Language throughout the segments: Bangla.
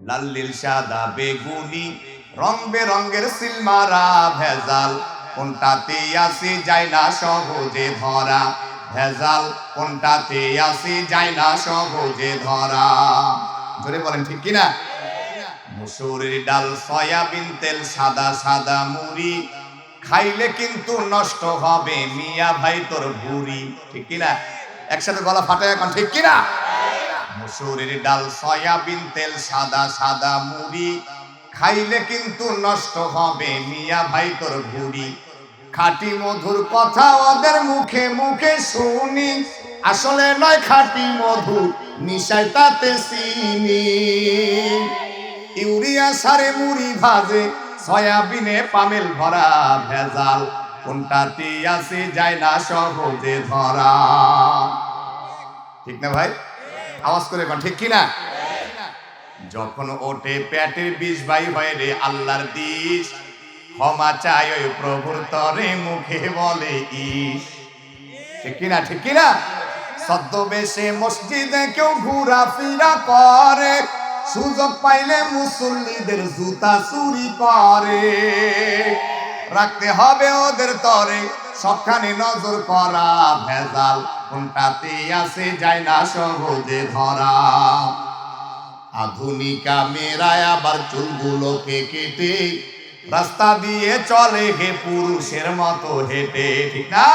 লাল নীল সাদা বেগুনি রং বেরঙের সিলমারা ভেজাল কোনটাতে আসি যায় না সহজে ধরা, ভেজাল কোনটাতে আসি যায় না সহজে ধরা। জোরে বলেন ঠিক কিনা? মসুরের ডাল সয়াবিন তেল সাদা সাদা মুড়ি খাইলে কিন্তু নষ্ট হবে মিয়া ভাই তোর ভুঁড়ি, ঠিক কিনা? একসাথে গলা ফাটায় এখন, ঠিক কিনা? মসুরের ডাল সয়াবিন তেল সাদা সাদা মুড়ি খাইলে কিন্তু নষ্ট হবে মিয়া ভাই তোর ভুঁড়ি। খাঁটি মধুর কথা ওদের মুখে মুখে শুনি, আসলে নয় খাঁটি মধু মিশায় তাতে চিনি। ইউরিয়া সারে মুড়ি ভাজে সয়াবিনে পামেল ভরা, ভেজাল কোনটাতে আছে যায় না সহজে ধরা। ঠিক না ভাই? আওয়াজ করে কোন ঠিক কিনা? যখন ওঠে পেটের বিষ ভাই হয় রে আল্লাহর দিস, ক্ষমা চাই ওই প্রভুর তরে মুখে বলে ইস, ঠিক কিনা? ঠিক কিনা? ছদ্মবেশে মসজিদে কেউ ঘোরাফেরা করে, সুযোগ পাইলে মুসল্লিদের জুতা চুরি করে। রাখতে হবে ওদের তরে সবখানে নজর করা, ভেজাল কোনটাতে আছে যায় না সহজে ধরা। আধুনিকা মেয়েরায় আবার চুলগুলোকে কেটে রাস্তা দিয়ে চলে হে পুরুষের মতো হেঁটে, ঠিক না?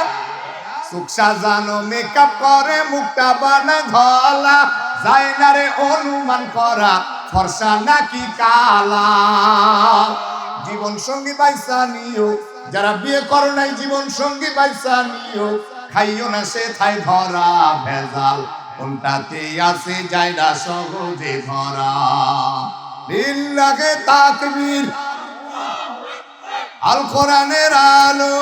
সুকসা জানো মেকআপ করে মুখটা বানায় ধলা, যায় না রে অনুমান করা ফর্সা নাকি কালা। জীবন সঙ্গী বাইসা নিও, যারা বিয়ে করো নাই জীবন সঙ্গী বাইসা নিও, খাইও না সে থাই ধরা, ভেজাল কোনটাতে আছে যায় না সহজে ধরা। লিল্লাহে তাকবীর, আল কোরআনের আলো।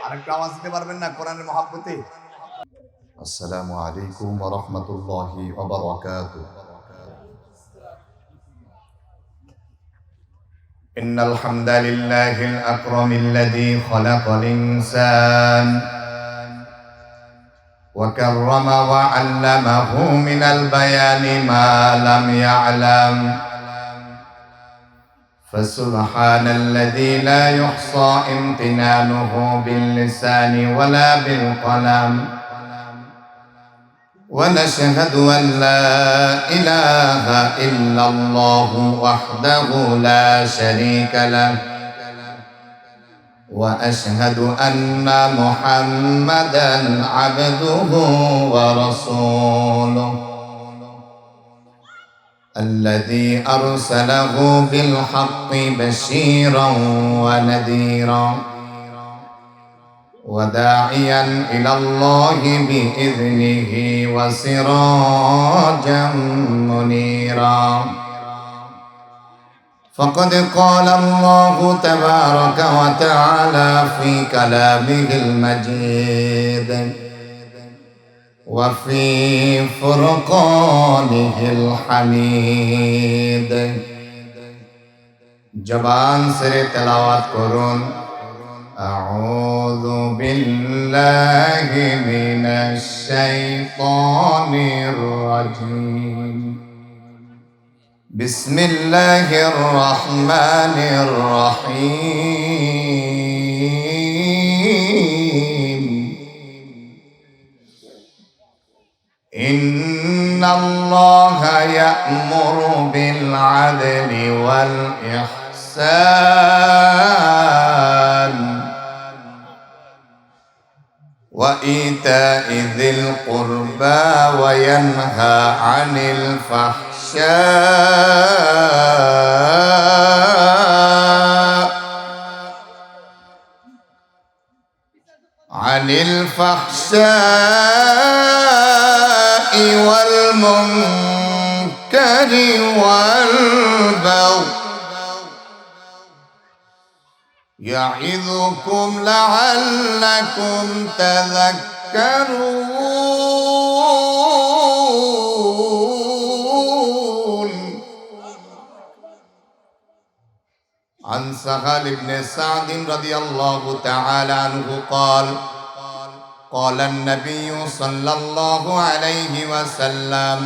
আরেকটু আওয়াজ দিতে পারবেন না কোরআনের মহব্বতে? আসসালামু আলাইকুম ওয়া রাহমাতুল্লাহি ওয়া বারাকাতুহু। ইন্নাল হামদালিল্লাহিল আকরামিল্লাযী খালাকাল ইনসান ওয়া কাররামা ওয়া আল্লামাহু মিনাল বায়ানি মা লাম ইয়া'লাম। فسبحان الذي لا يحصى امتنانه باللسان ولا بالقلم، ونشهد أن لا إله إلا الله وحده لا شريك له، وأشهد أن محمدا عبده ورسوله الذي أرسله بالحق بشيرا ونذيرا وداعيا إلى الله بإذنه وسراجا منيرا. فقد قال الله تبارك وتعالى في كلامه المجيد وفي فرقانه الحميد। জবান ছেড়ে তেলাওয়াত করুন, আউযু বিল্লাহি মিনাশ শাইতানির রাজীম, বিসমিল্লাহির রহমানির রহিম। ইন্নাল্লাহা ইয়া'মুরু বিল আদলি ওয়াল ইহসান ওয়া ইতা'i যিল কুরবা ওয়া ইয়ানহা আনিল فحشاء والمنكر والبغي يعظكم لعلكم تذكرون. عن سهل بن سعد رضي الله تعالى عنه قال قال النبي صلى الله عليه وسلم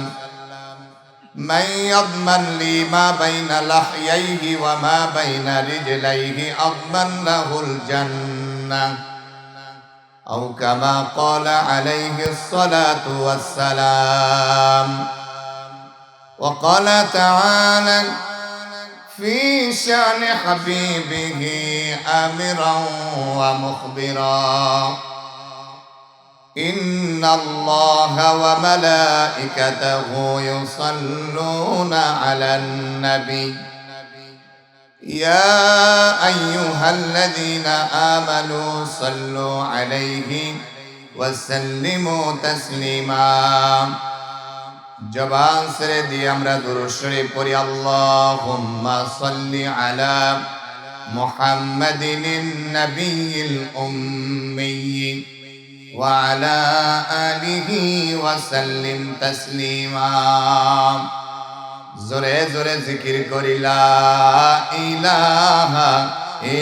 من يضمن لي ما بين لحييه وما بين رجليه أضمن له الجنة أو كما قال عليه الصلاة والسلام. وقال تعالى في شأن حبيبه آمرا ومخبرا إن الله وملائكته يصلون على النبي يا أيها الذين آمنوا صلوا عليه وسلموا تسليما. জবান ছেড়ে দিয়ে আমরা দুরূদ শরীফ পড়ি। আল্লাহুম্মা সাল্লি আলা মুহাম্মাদিন নাবিয়্যিল উম্মি ওয়া আলা আলিহি ওয়া সাল্লিম তাসলিমা। জোরে জোরে জিকির করি লা ইলাহা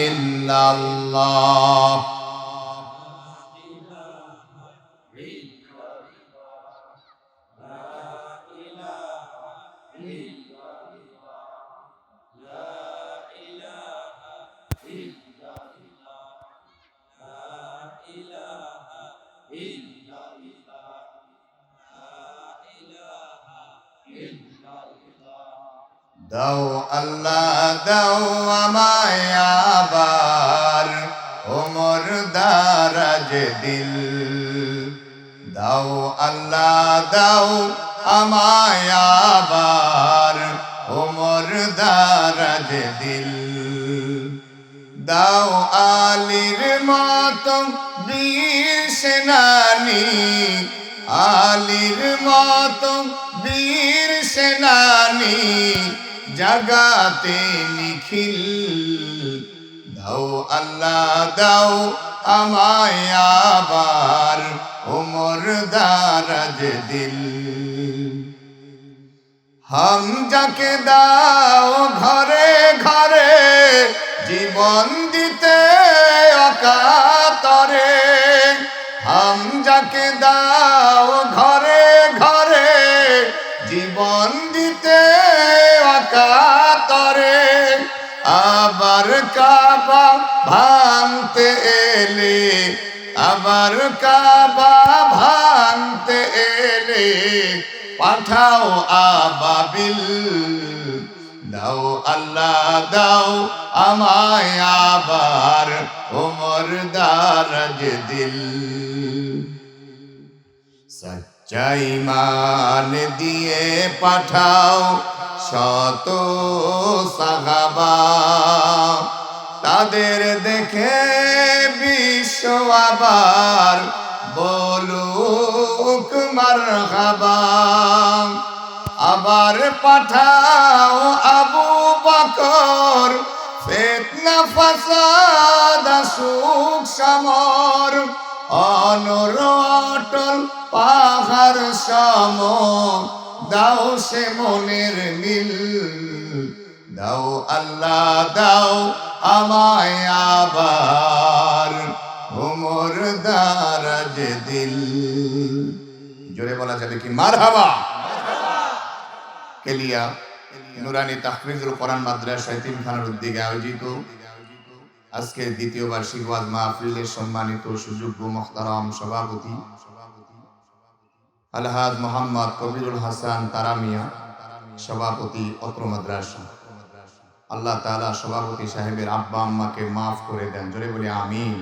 ইল্লাল্লাহ। দাও আল্লাহ দাও আমায় আবার ওমর দারাজ দিল। দাও আল্লাহ দাও আমায় আবার ওমর দারাজ দিল। দাও আলীর মতো বীর সেনানী, আলীর মতো বীর সেনানী জাগাতে নিখিল। দাও আল্লাহ দাও আমায় আবার ওমর দারাজ দিল। হামজাকে দাও ঘরে ঘরে জীবন দিতে অকাতরে। হামজাকে দাও ঘরে ঘরে জীবন দিতে অকাতরে। আবার কাবা ভাঙতে এলে, আবার কাবা ভাঙতে এলে পাঠাও আবাবিল। দাও আল্লাহ দাও আমায় আবার ওমর দারাজ দিল। সচ্চা ঈমান দিয়ে পাঠাও শত সাহাবা, তাদের দেখে বিশ্ব আবার বলুক মারহাবা। আবার পাঠাও আবু বকর, ফিতনা ফাসাদ সুখ সমর অনর অটল পাহাড় সম। দাও সে মনের মিল। দাও আল্লাহ দাও আমায় আবার ওমর দারাজ দিল। জোরে বলা যাবে কি মারহাবা। কেলিয়া নুরানি তাহফিজুল কোরআন মাদ্রাসা এতিমখানার উদ্যোগে আয়োজিত আজকে দ্বিতীয় বার্ষিক ওয়াজ মাহফিলের সম্মানিত সুযোগ্য মুহতারাম সভাপতি আলহাজ মোহাম্মদ কবিরুল হাসান তারামিয়া, সভাপতি অত্র মাদ্রাসা। আল্লাহ তাআলা সভাপতি সাহেবের আব্বা আম্মাকে মাফ করে দেন, জোরে বলি আমিন।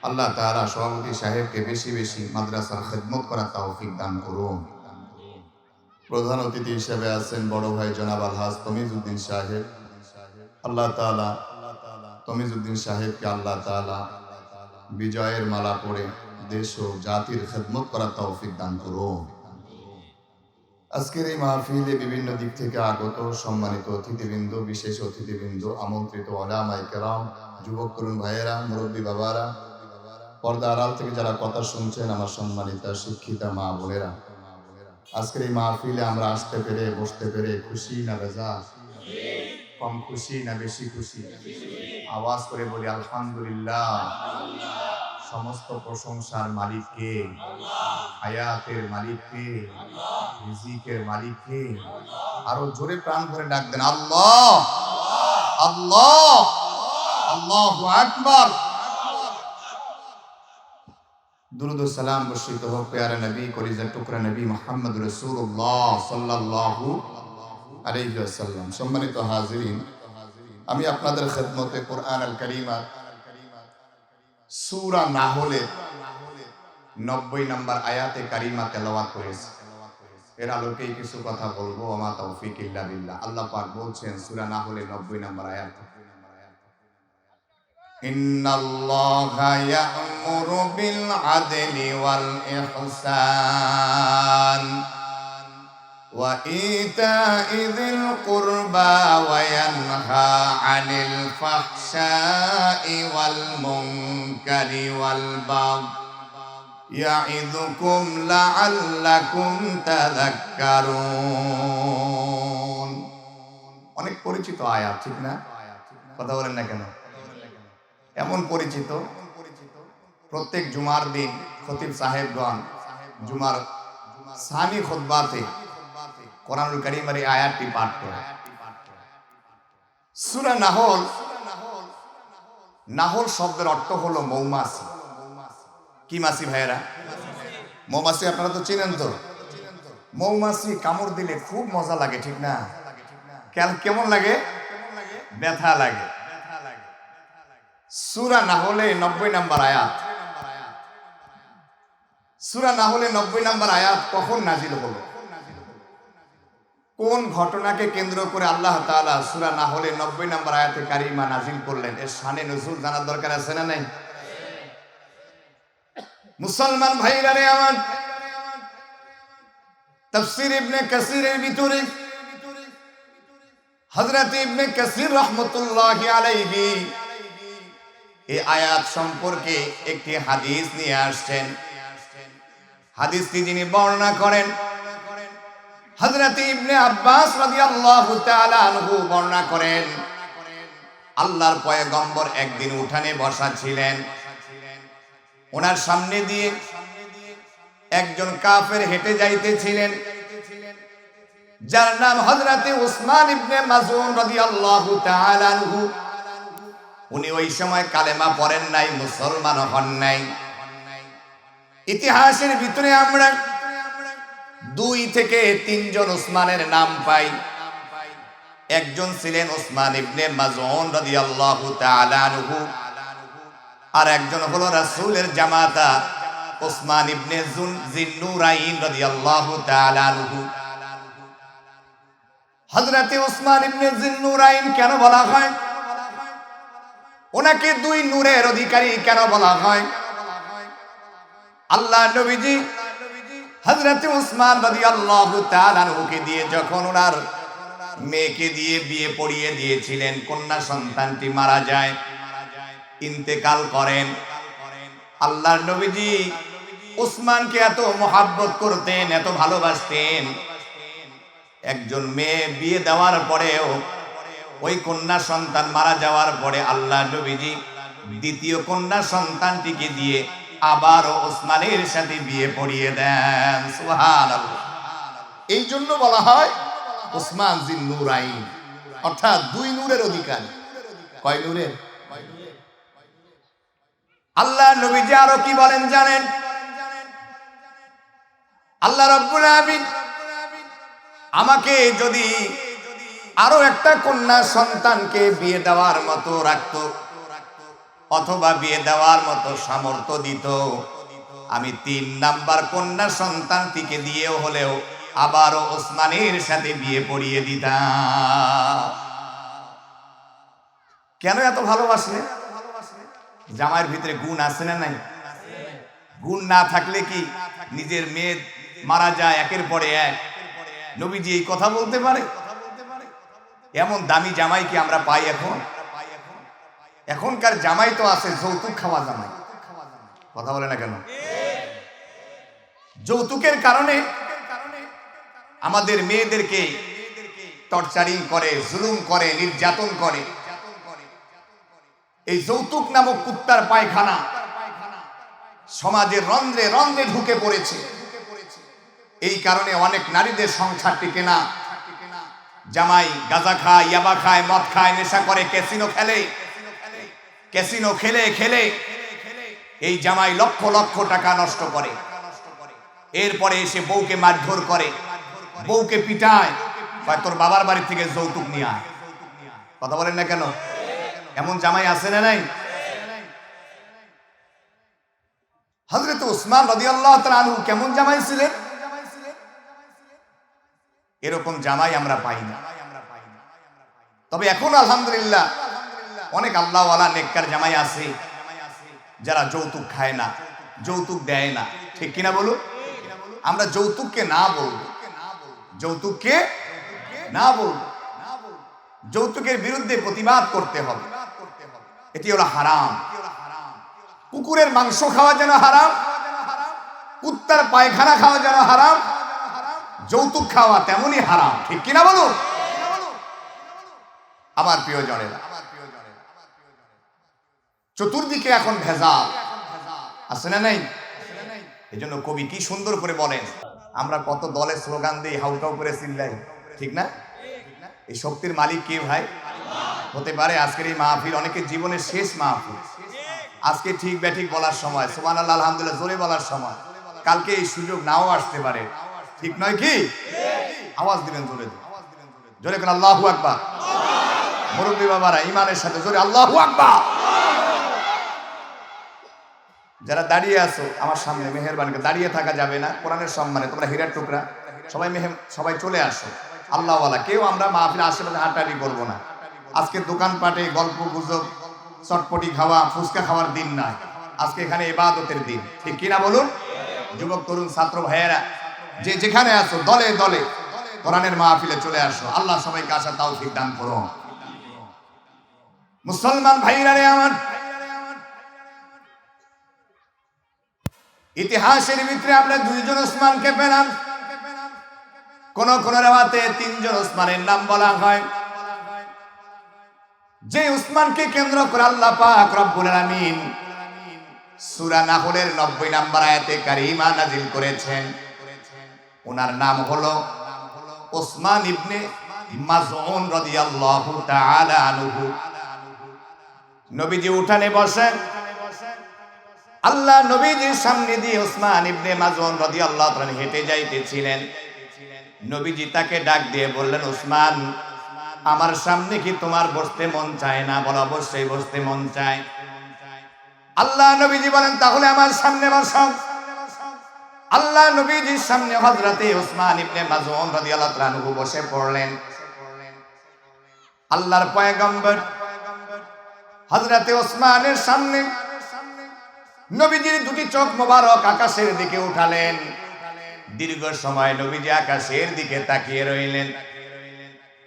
আল্লাহ তাআলা সভাপতি সাহেবকে বেশি বেশি মাদ্রাসার খেদমত করার তৌফিক দান করুন। প্রধান অতিথি হিসেবে আছেন বড় ভাই জনাব আলহাজ তমিজউদ্দিন সাহেব। আল্লাহ তাআলা তমিজউদ্দিন সাহেবকে আল্লাহ তাআলা বিজয়ের মালা পরে দেশ ও জাতির খেদমত করার তৌফিক দান করুন। আজকের এই মাহফিলে বিভিন্ন দিক থেকে আগত সম্মানিত অতিথিবৃন্দ, বিশেষ অতিথিবৃন্দ, আমন্ত্রিত উলামায়ে কেরাম, যুবক তরুণ ভাইয়েরা, মুরব্বী বাবারা, পর্দা আড়াল থেকে যারা কথা শুনছেন, আমার সম্মানিতা শিক্ষিতা মা বোনেরা, আজকের এই মাহফিলে আমরা আসতে পেরে বসতে পেরে খুশি না বেজা? কম খুশি না বেশি খুশি? আওয়াজ করে বলি আলহামদুলিল্লাহ। সমস্ত প্রশংসার মালিক কে? হায়াতের মালিক কে? রিজিকের মালিক কে? আরো জোরে প্রাণ ভরে ডাক দেন, আল্লাহ আল্লাহ আল্লাহু আকবার। দুরূদ ও সালাম বর্ষিত হোক প্যারা নবী কলিজার টুকরা নবী মুহাম্মদ রাসূলুল্লাহ সাল্লাল্লাহু আলাইহি ওয়াসাল্লাম। সম্মানিত হাজিরিন, আমি আপনাদের খেদমতে কোরআন আল কারীমা সূরা নাহলের 90 নম্বর আয়াতে কারিমা তেলাওয়াত করেছি। এর আলোকেই কিছু কথা বলবো। ওমা তৌফিক ইল্লা বিল্লাহ। আল্লাহ পাক বলছেন সূরা নাহলের 90 নম্বর আয়াত, ইন্নাল্লাহা ইয়া'মুরু বিল আদলি ওয়াল ইহসান ওয়া ইতা'i যিল কুরবা ওয়া ইয়ানহা 'আনিল ফাহশা'i ওয়াল মুনকারি ওয়াল বাগই ইয়া'ইযুকুম লা'আল্লাকুম তাযাক্কারুন। অনেক পরিচিত আয়াত, ঠিক না? কথা বলেন না কেন? এমন পরিচিত, প্রত্যেক জুমার দিন খতিব সাহেবগণ জুমার সানি খুতবাতে কোরআনুল কারীমের এই আয়াতটি পাঠ করে। সূরা নাহল, নাহল শব্দের অর্থ হলো মৌমাছি। কি মাছি ভাইয়েরা? মৌমাছি। আপনারা তো চিনেন তো, মৌমাছি কামড় দিলে খুব মজা লাগে, ঠিক না? কেমন লাগে? ব্যথা লাগে। সূরা নাহলে 90 নম্বর আয়াত, সূরা নাহলে 90 নম্বর আয়াত কখন নাজিল হলো? কোন ঘটনাকে কেন্দ্র করে আল্লাহ তাআলা সূরা নাহলে 90 নম্বর আয়াতে কারিমা নাজিল করলেন? এর শানে নুজুল জানার দরকার আছে না নাই? মুসলমান ভাইরা রে আমার, তাফসীর ইবনে কাসিরের ভিতরে হযরত ইবনে কাসির রাহমাতুল্লাহি আলাইহি এই আয়াত সম্পর্কে একটি হাদিস নিয়ে আসছেন। হাদিসটি যিনি বর্ণনা করেন হযরত ইবনে আব্বাস রাদিয়াল্লাহু তাআলা আনহু বর্ণনা করেন, আল্লাহর পয়গম্বর একদিন উঠানে বসা ছিলেন। ওনার সামনে দিয়ে একজন কাফের হেঁটে যাইতেছিলেন, যার নাম হযরত উসমান ইবনে মাযউন রাদিয়াল্লাহু তাআলা আনহু। উনি ওই সময় কালেমা পড়েন নাই, মুসলমান হন নাই। ইতিহাসের ভিতরে আমরা 2 থেকে 3 জন উসমানের নাম পাই। একজন ছিলেন উসমান ইবনে মাযউন রাদিয়াল্লাহু তাআলা আনহু, আর একজন হলো রাসূলের জামাতা উসমান ইবনে যিন্নুরাইন রাদিয়াল্লাহু তাআলা আনহু। হযরত উসমান ইবনে যিন্নুরাইন কেন বলা হয়? ওনাকে 2 নূরের অধিকারী কেন বলা হয়? আল্লাহ নবীজি হযরত উসমান রাদিয়াল্লাহু তাআলা আনহুকে দিয়ে যখন ওনার মেয়েকে দিয়ে বিয়ে পড়িয়ে দিয়েছিলেন, কন্যা সন্তানটি মারা যায়, ইন্তেকাল করেন। আল্লাহর নবীজি উসমানকে এত মহব্বত করতেন, এত ভালোবাসতেন, একজন মেয়ে বিয়ে দেওয়ার পরেও ওই কন্যা সন্তান মারা যাওয়ার পরে আল্লাহ নবীজি দ্বিতীয় কন্যা সন্তানটিকে দিয়ে আবারও ওসমানের সাথে বিয়ে পড়িয়ে দেন। সুবহানাল্লাহ। এই জন্য বলা হয় ওসমান যিন্নুরাইন, অর্থাৎ 2 নূরের অধিকারী। কয় নূরের? আল্লাহ নবীজি আরো কি বলেন জানেন? আল্লাহ রাব্বুল আলামিন আমাকে যদি আরো একটা কন্যা সন্তানকে বিয়ে দেওয়ার মতো রাখতো, অথবা বিয়ে দেওয়ার মতো সামর্থ্য দিত, আমি 3 নাম্বার কন্যা সন্তানটিকে দিয়েও হলেও আবারও ওসমানের সাথে বিয়ে পড়িয়ে দিতাম। কেন এত ভালোবাসলে? জামাইয়ের ভিতরে গুণ আছে না নাই? গুণ না থাকলে কি নিজের মেয়ে মারা যায় একের পরে এক? নবীজি এই কথা বলতে পারে? এমন দামি জামাই কি আমরা পাই এখন? এখনকার জামাই তো আছে যৌতুক খাওয়া জামাই। কথা বলে না কেন? যৌতুকের কারণে আমাদের মেয়েদেরকে টর্চারিং করে, জুলুম করে, নির্যাতন করে। এই যৌতুক নামক কুত্তার পায়খানা সমাজের রন্ধ্রে রন্ধ্রে ঢুকে পড়েছে। এই কারণে অনেক নারীদের সংসার টিকে না। জামাই গাঁজা খায়, ইয়াবা খায়, মদ খায়, নেশা করে, ক্যাসিনো খেলে, ক্যাসিনো খেলে খেলে এই জামাই লক্ষ লক্ষ টাকা নষ্ট করে। এরপরে এসে বউকে মারধর করে, বউকে পিটায়, তোর বাবার বাড়ি থেকে যৌতুক নিয়ে আয়। কথা বলেন না কেন? এমন জামাই আছে না নাই? হযরত উসমান রাদিয়াল্লাহু তাআলা আনহু কেমন জামাই ছিলেন? এরকম জামাই আমরা পাই না। তবে এখন আলহামদুলিল্লাহ অনেক আল্লাহওয়ালা নেককার জামাই আছে যারা যৌতুক খায় না, যৌতুক দেয় না। ঠিক কিনা বলুন? আমরা যৌতুককে না বলবো, যৌতুককে না বলবো, যৌতুকের বিরুদ্ধে প্রতিবাদ করতে হবে। এটি হলো হারাম। কুকুরের মাংস খাওয়া যেন হারাম, কুত্তার পায়খানা খাওয়া যেন হারাম, যৌতুক খাওয়া তেমনই হারাম। ঠিক কিনা বলুন? আমার প্রিয়জনেরা, চতুর্দিকে এখন ভেজাল আছে না নাই? এই জন্য কবি কি সুন্দর করে বলেন, আমরা কত দলে স্লোগান দিই, হাউকাউ করে চিল্লাই, ঠিক না? এই শক্তির মালিক কে ভাই? হতে পারে আজকের এই মাহফিল অনেকের জীবনের শেষ মাহফিল। আজকে ঠিক ব্যাঠিক বলার সময়, সুবহানাল্লাহ আলহামদুলিল্লাহ জোরে বলার সময়, কালকে এই সুযোগ নাও আসতে পারে। ঠিক নয় কি? আওয়াজ দিবেন জোরে, জোরে করে আল্লাহু আকবার। মুরব্বী বাবারা ইমানের সাথে জোরে আল্লাহু আকবার। যারা দাঁড়িয়ে আছো আমার সামনে, মেহেরবানি করে দাঁড়িয়ে থাকা যাবে না, কোরআনের সম্মানে তোমরা হীরার টুকরা, সবাই চলে আসো। আল্লাহওয়ালা কেউ আমরা মাহফিলে আশেপাশে হাঁটাহাঁটি করবো না। আজকে দোকানপাটে গল্প গুজব, চটপটি খাওয়া, ফুচকা খাওয়ার দিন নয়, আজকে এখানে ইবাদতের দিন। ঠিক কিনা বলুন? যুবক তরুণ ছাত্র ভাইয়েরা যে যেখানে আছো দলে দলে কোরআনের মাহফিলে চলে আসো। আল্লাহ সবাইকে আসার তৌফিক দান করুন। মুসলমান ভাইরা রে আমার, ইতিহাসের ভিতরে আমরা দুইজন ওসমানকে পেলাম, কোন কোন রাওয়াতে তিনজন ওসমানের নাম বলা হয়। যে উসমানকে কেন্দ্র করে আল্লাহ পাক রব্বুল আলামিন সূরা নাহলের 90 নম্বর আয়াতে কারিমা নাজিল করেছেন, ওনার নাম হলো ওসমান ইবনে মাজউন রাদিয়াল্লাহু তাআলা আনহু। নবীজি উঠানে বসেন, আল্লাহ নবীজির সামনে দিয়ে ওসমান ইবনে মাজউন রাদিয়াল্লাহু তাআলা হেঁটে যাইতেছিলেন। নবীজি তাকে ডাক দিয়ে বললেন, ওসমান আমার সামনে কি তোমার বসতে মন চায় না? বলো অবশ্যই বসতে মন চায়। আল্লাহ নবীজি বলেন, তাহলে আমার সামনে বসো। আল্লাহ নবীজির সামনে হযরতে ওসমান ইবনে মাজউন রাদিয়াল্লাহু তাআলা আনহু বসে পড়লেন। আল্লাহর পয়গম্বর হযরতে ওসমানের সামনে নবীজির দুটি চোখ মোবারক আকাশের দিকে উঠালেন। দীর্ঘ সময় নবীজি আকাশের দিকে তাকিয়ে রইলেন।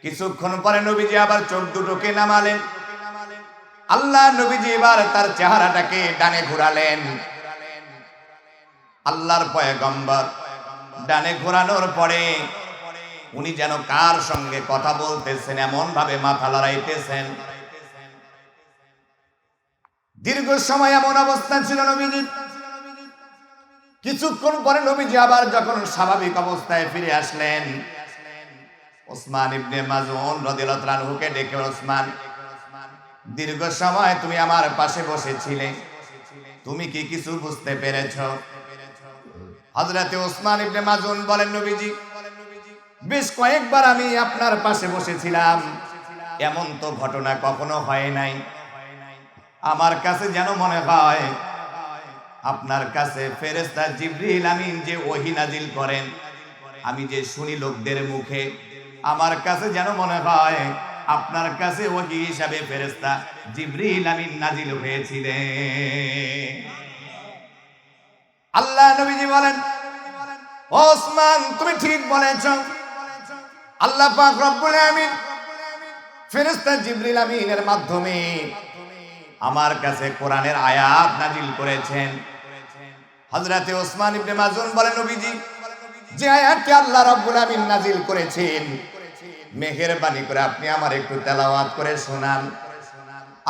কিছুক্ষণ পরে নবীজি আবার চোখ দুটোকে নামালেন। আল্লাহ নবীজি এবার তার চেহারাটাকে ডানে ঘোরালেন। আল্লাহর পয়গম্বর ডানে ঘোরানোর পরে উনি যেন কার সঙ্গে কথা বলতেছেন এমন ভাবে মাথা লড়াইতেছেন। দীর্ঘ সময় এমন অবস্থা ছিল নবীজি। কিছুক্ষণ পরে নবীজি আবার যখন স্বাভাবিক অবস্থায় ফিরে আসলেন, ওসমান ইবনে মাজউন রাদিয়াল্লাহু তাআলা আনহুকে ডেকে, ওসমান দীর্ঘ সময় তুমি আমার পাশে বসেছিলে, তুমি কি কিছু বুঝতে পেরেছো? হযরতে ওসমান ইবনে মাজউন বলেন, নবীজি বেশ কয়েকবার আমি আপনার পাশে বসেছিলাম, এমন তো ঘটনা কখনো হয় নাই। আমার কাছে যেন মনে হয় আপনার কাছে ফেরেশতা জিবরিল আমিন যে ওহী নাজিল করেন, আমি যে শুনি লোকদের মুখে, আমার কাছে যেন মনে হয় আপনার কাছে ওহী হিসাবে ফেরেশতা জিবরিল আমিন নাজিল হয়েছিলেন। আল্লাহ নবীজি বলেন, ওসমান তুমি ঠিক বলেছো। আল্লাহ পাক রব্বুল আমিন ফেরেশতা জিবরিল আমিনের মাধ্যমে আমার কাছে কোরআনের আয়াত নাজিল করেছেন। হযরতে ওসমান ইবনে মাজউন বলেন, নবীজি যে আয়াতটি আল্লাহ রাব্বুল আমিন নাজিল করেছেন, মেহেরবানি করে আপনি আমার একটু তেলাওয়াত করে শোনান।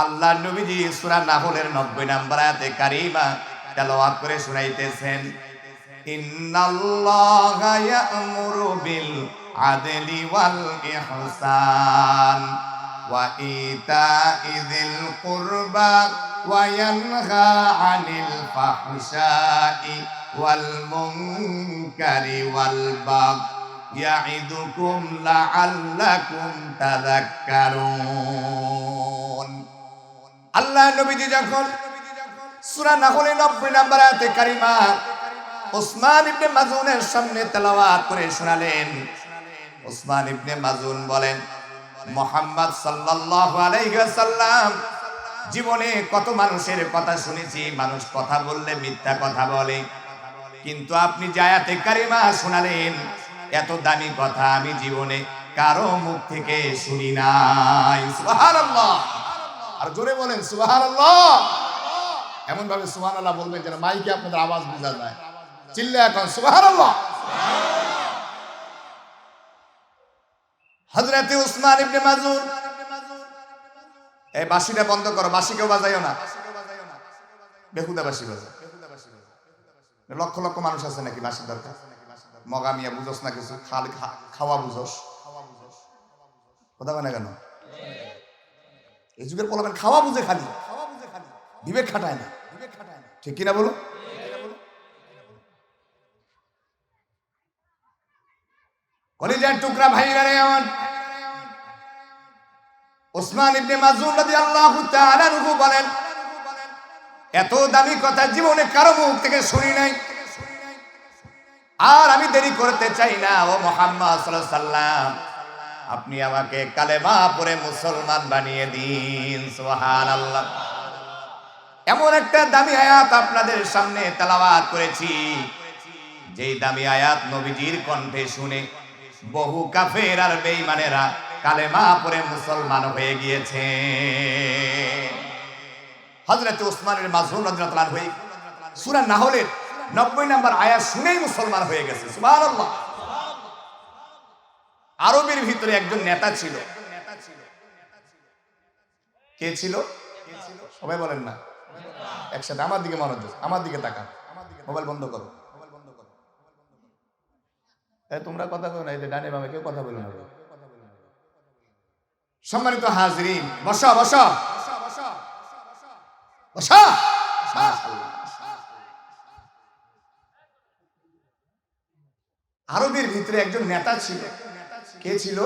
আল্লাহ নবীজি সূরা নাহলের 90 নম্বর আয়াতে কারিমা তেলাওয়াত করে শোনাইতেছেন। ইন্নাল্লাহা ইয়া'মুরু বিল আদলি ওয়াল ইহসান ওয়া ইতা'i যিল কুরবা ওয়া ইয়ানহা আনিল ফাহশাই ওয়াল মুনকারি ওয়াল বাগই ইয়া'iদুকুম লাআল্লাকুম তাযাক্কারুন। আল্লাহ নবীজি যখন সূরা নাহলের 90 নম্বর আয়াতে কারিমা উসমান ইবনে মাজুনের সামনে তেলাওয়াত করে শোনালেন, উসমান ইবনে মাজুন বলেন, মুহাম্মদ সাল্লাল্লাহু আলাইহি ওয়াসাল্লাম জীবনে কত মানুষের কথা শুনেছি, মানুষ কথা বললে মিথ্যা কথা বলে, কিন্তু আপনি যে আয়াতে কারিমা শোনালেন এত দামি কথা আমি জীবনে কারো মুখ থেকে শুনি নাই। সুবহানাল্লাহ, আর জোরে বলেন সুবহানাল্লাহ। এমন ভাবে সুবহানাল্লাহ বলবেন যেন মাইকে আপনাদের আওয়াজ বোঝা যায়। চিল্লা এখন সুবহানাল্লাহ। হযরতে উসমান ইবনে মাজুন, এই বাঁশিটা বন্ধ করো, বাঁশি কেউ বাজাইও না, বেহুদা বাঁশি বাজায়। লক্ষ লক্ষ মানুষ আছে নাকি বাঁশির দরকার? মগা মিয়া বুঝোস না কিছু, খালি খাওয়া বুঝোস, কথা বলে না কেন? এই যুগের পোলাবেন খাওয়া বুঝে, খালি বিবেক খাটায় না, ঠিক কিনা বলো? কলিজার টুকরা ভাইরা রে আমার, উসমান ইবনে মাজুন রাদিয়াল্লাহু তাআলা আনহু বলেন, এত দামি কথা জীবনে কারো মুখ থেকে শুনি নাই, আর আমি দেরি করতে চাই না। ও মুহাম্মদ সাল্লাল্লাহু আলাইহি সাল্লাম, আপনি আমাকে কালেমা পড়ে মুসলমান বানিয়ে দিন। সুবহানাল্লাহ। এমন একটা দামি আয়াত আপনাদের সামনে তেলাওয়াত করেছি, যেই দামি আয়াত নবীজির কণ্ঠে শুনে বহু কাফের আর বেঈমানেরা কালেমা পড়ে মুসলমান হয়ে গিয়েছে। হযরত উসমানের মাজুন রাদিয়াল্লাহু আনহু সূরা নাহলের 90 নম্বর আয়াত শুনেই মুসলমান হয়ে গেছে। সুবহানাল্লাহ। আরবের ভিতরে একজন নেতা ছিল। কে ছিল? সবাই বলেন না একসাথে, আমার দিকে মনোযোগ, আমার দিকে তাকান, মোবাইল বন্ধ করো, তোমরা কথা বলো না, এই যে ডানে বামে কেউ কথা বলো না। সম্মানিত হাজরিন, বসা বসা বসা। আরবের ভিতরে একজন নেতা ছিল। কে ছিল?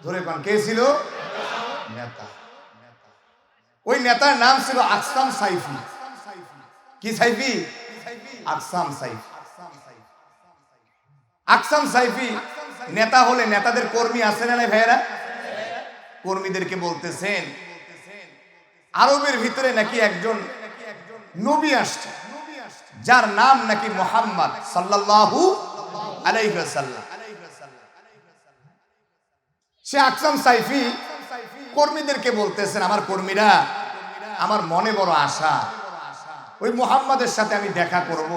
ধরে কোন কে ছিল? নেতা। ওই নেতার নাম ছিল আকসাম সাইফি। কি sci-fi? Aksam sci-fi. Aksam sci-fi নেতা হলে নেতাদের কর্মী আছে না ভাইয়েরা? কর্মীদেরকে বলতেছেন আরবের ভিতরে নাকি একজন নবী আসছে, যার নাম নাকি মুহাম্মদ সাল্লাল্লাহু আলাইহি ওয়াসাল্লাম। সে আকসাম সাইফি কর্মীদেরকে বলতেছেন, আমার কর্মীরা, আমার মনে বড় আশা, ওই মুহাম্মাদের সাথে আমি দেখা করব,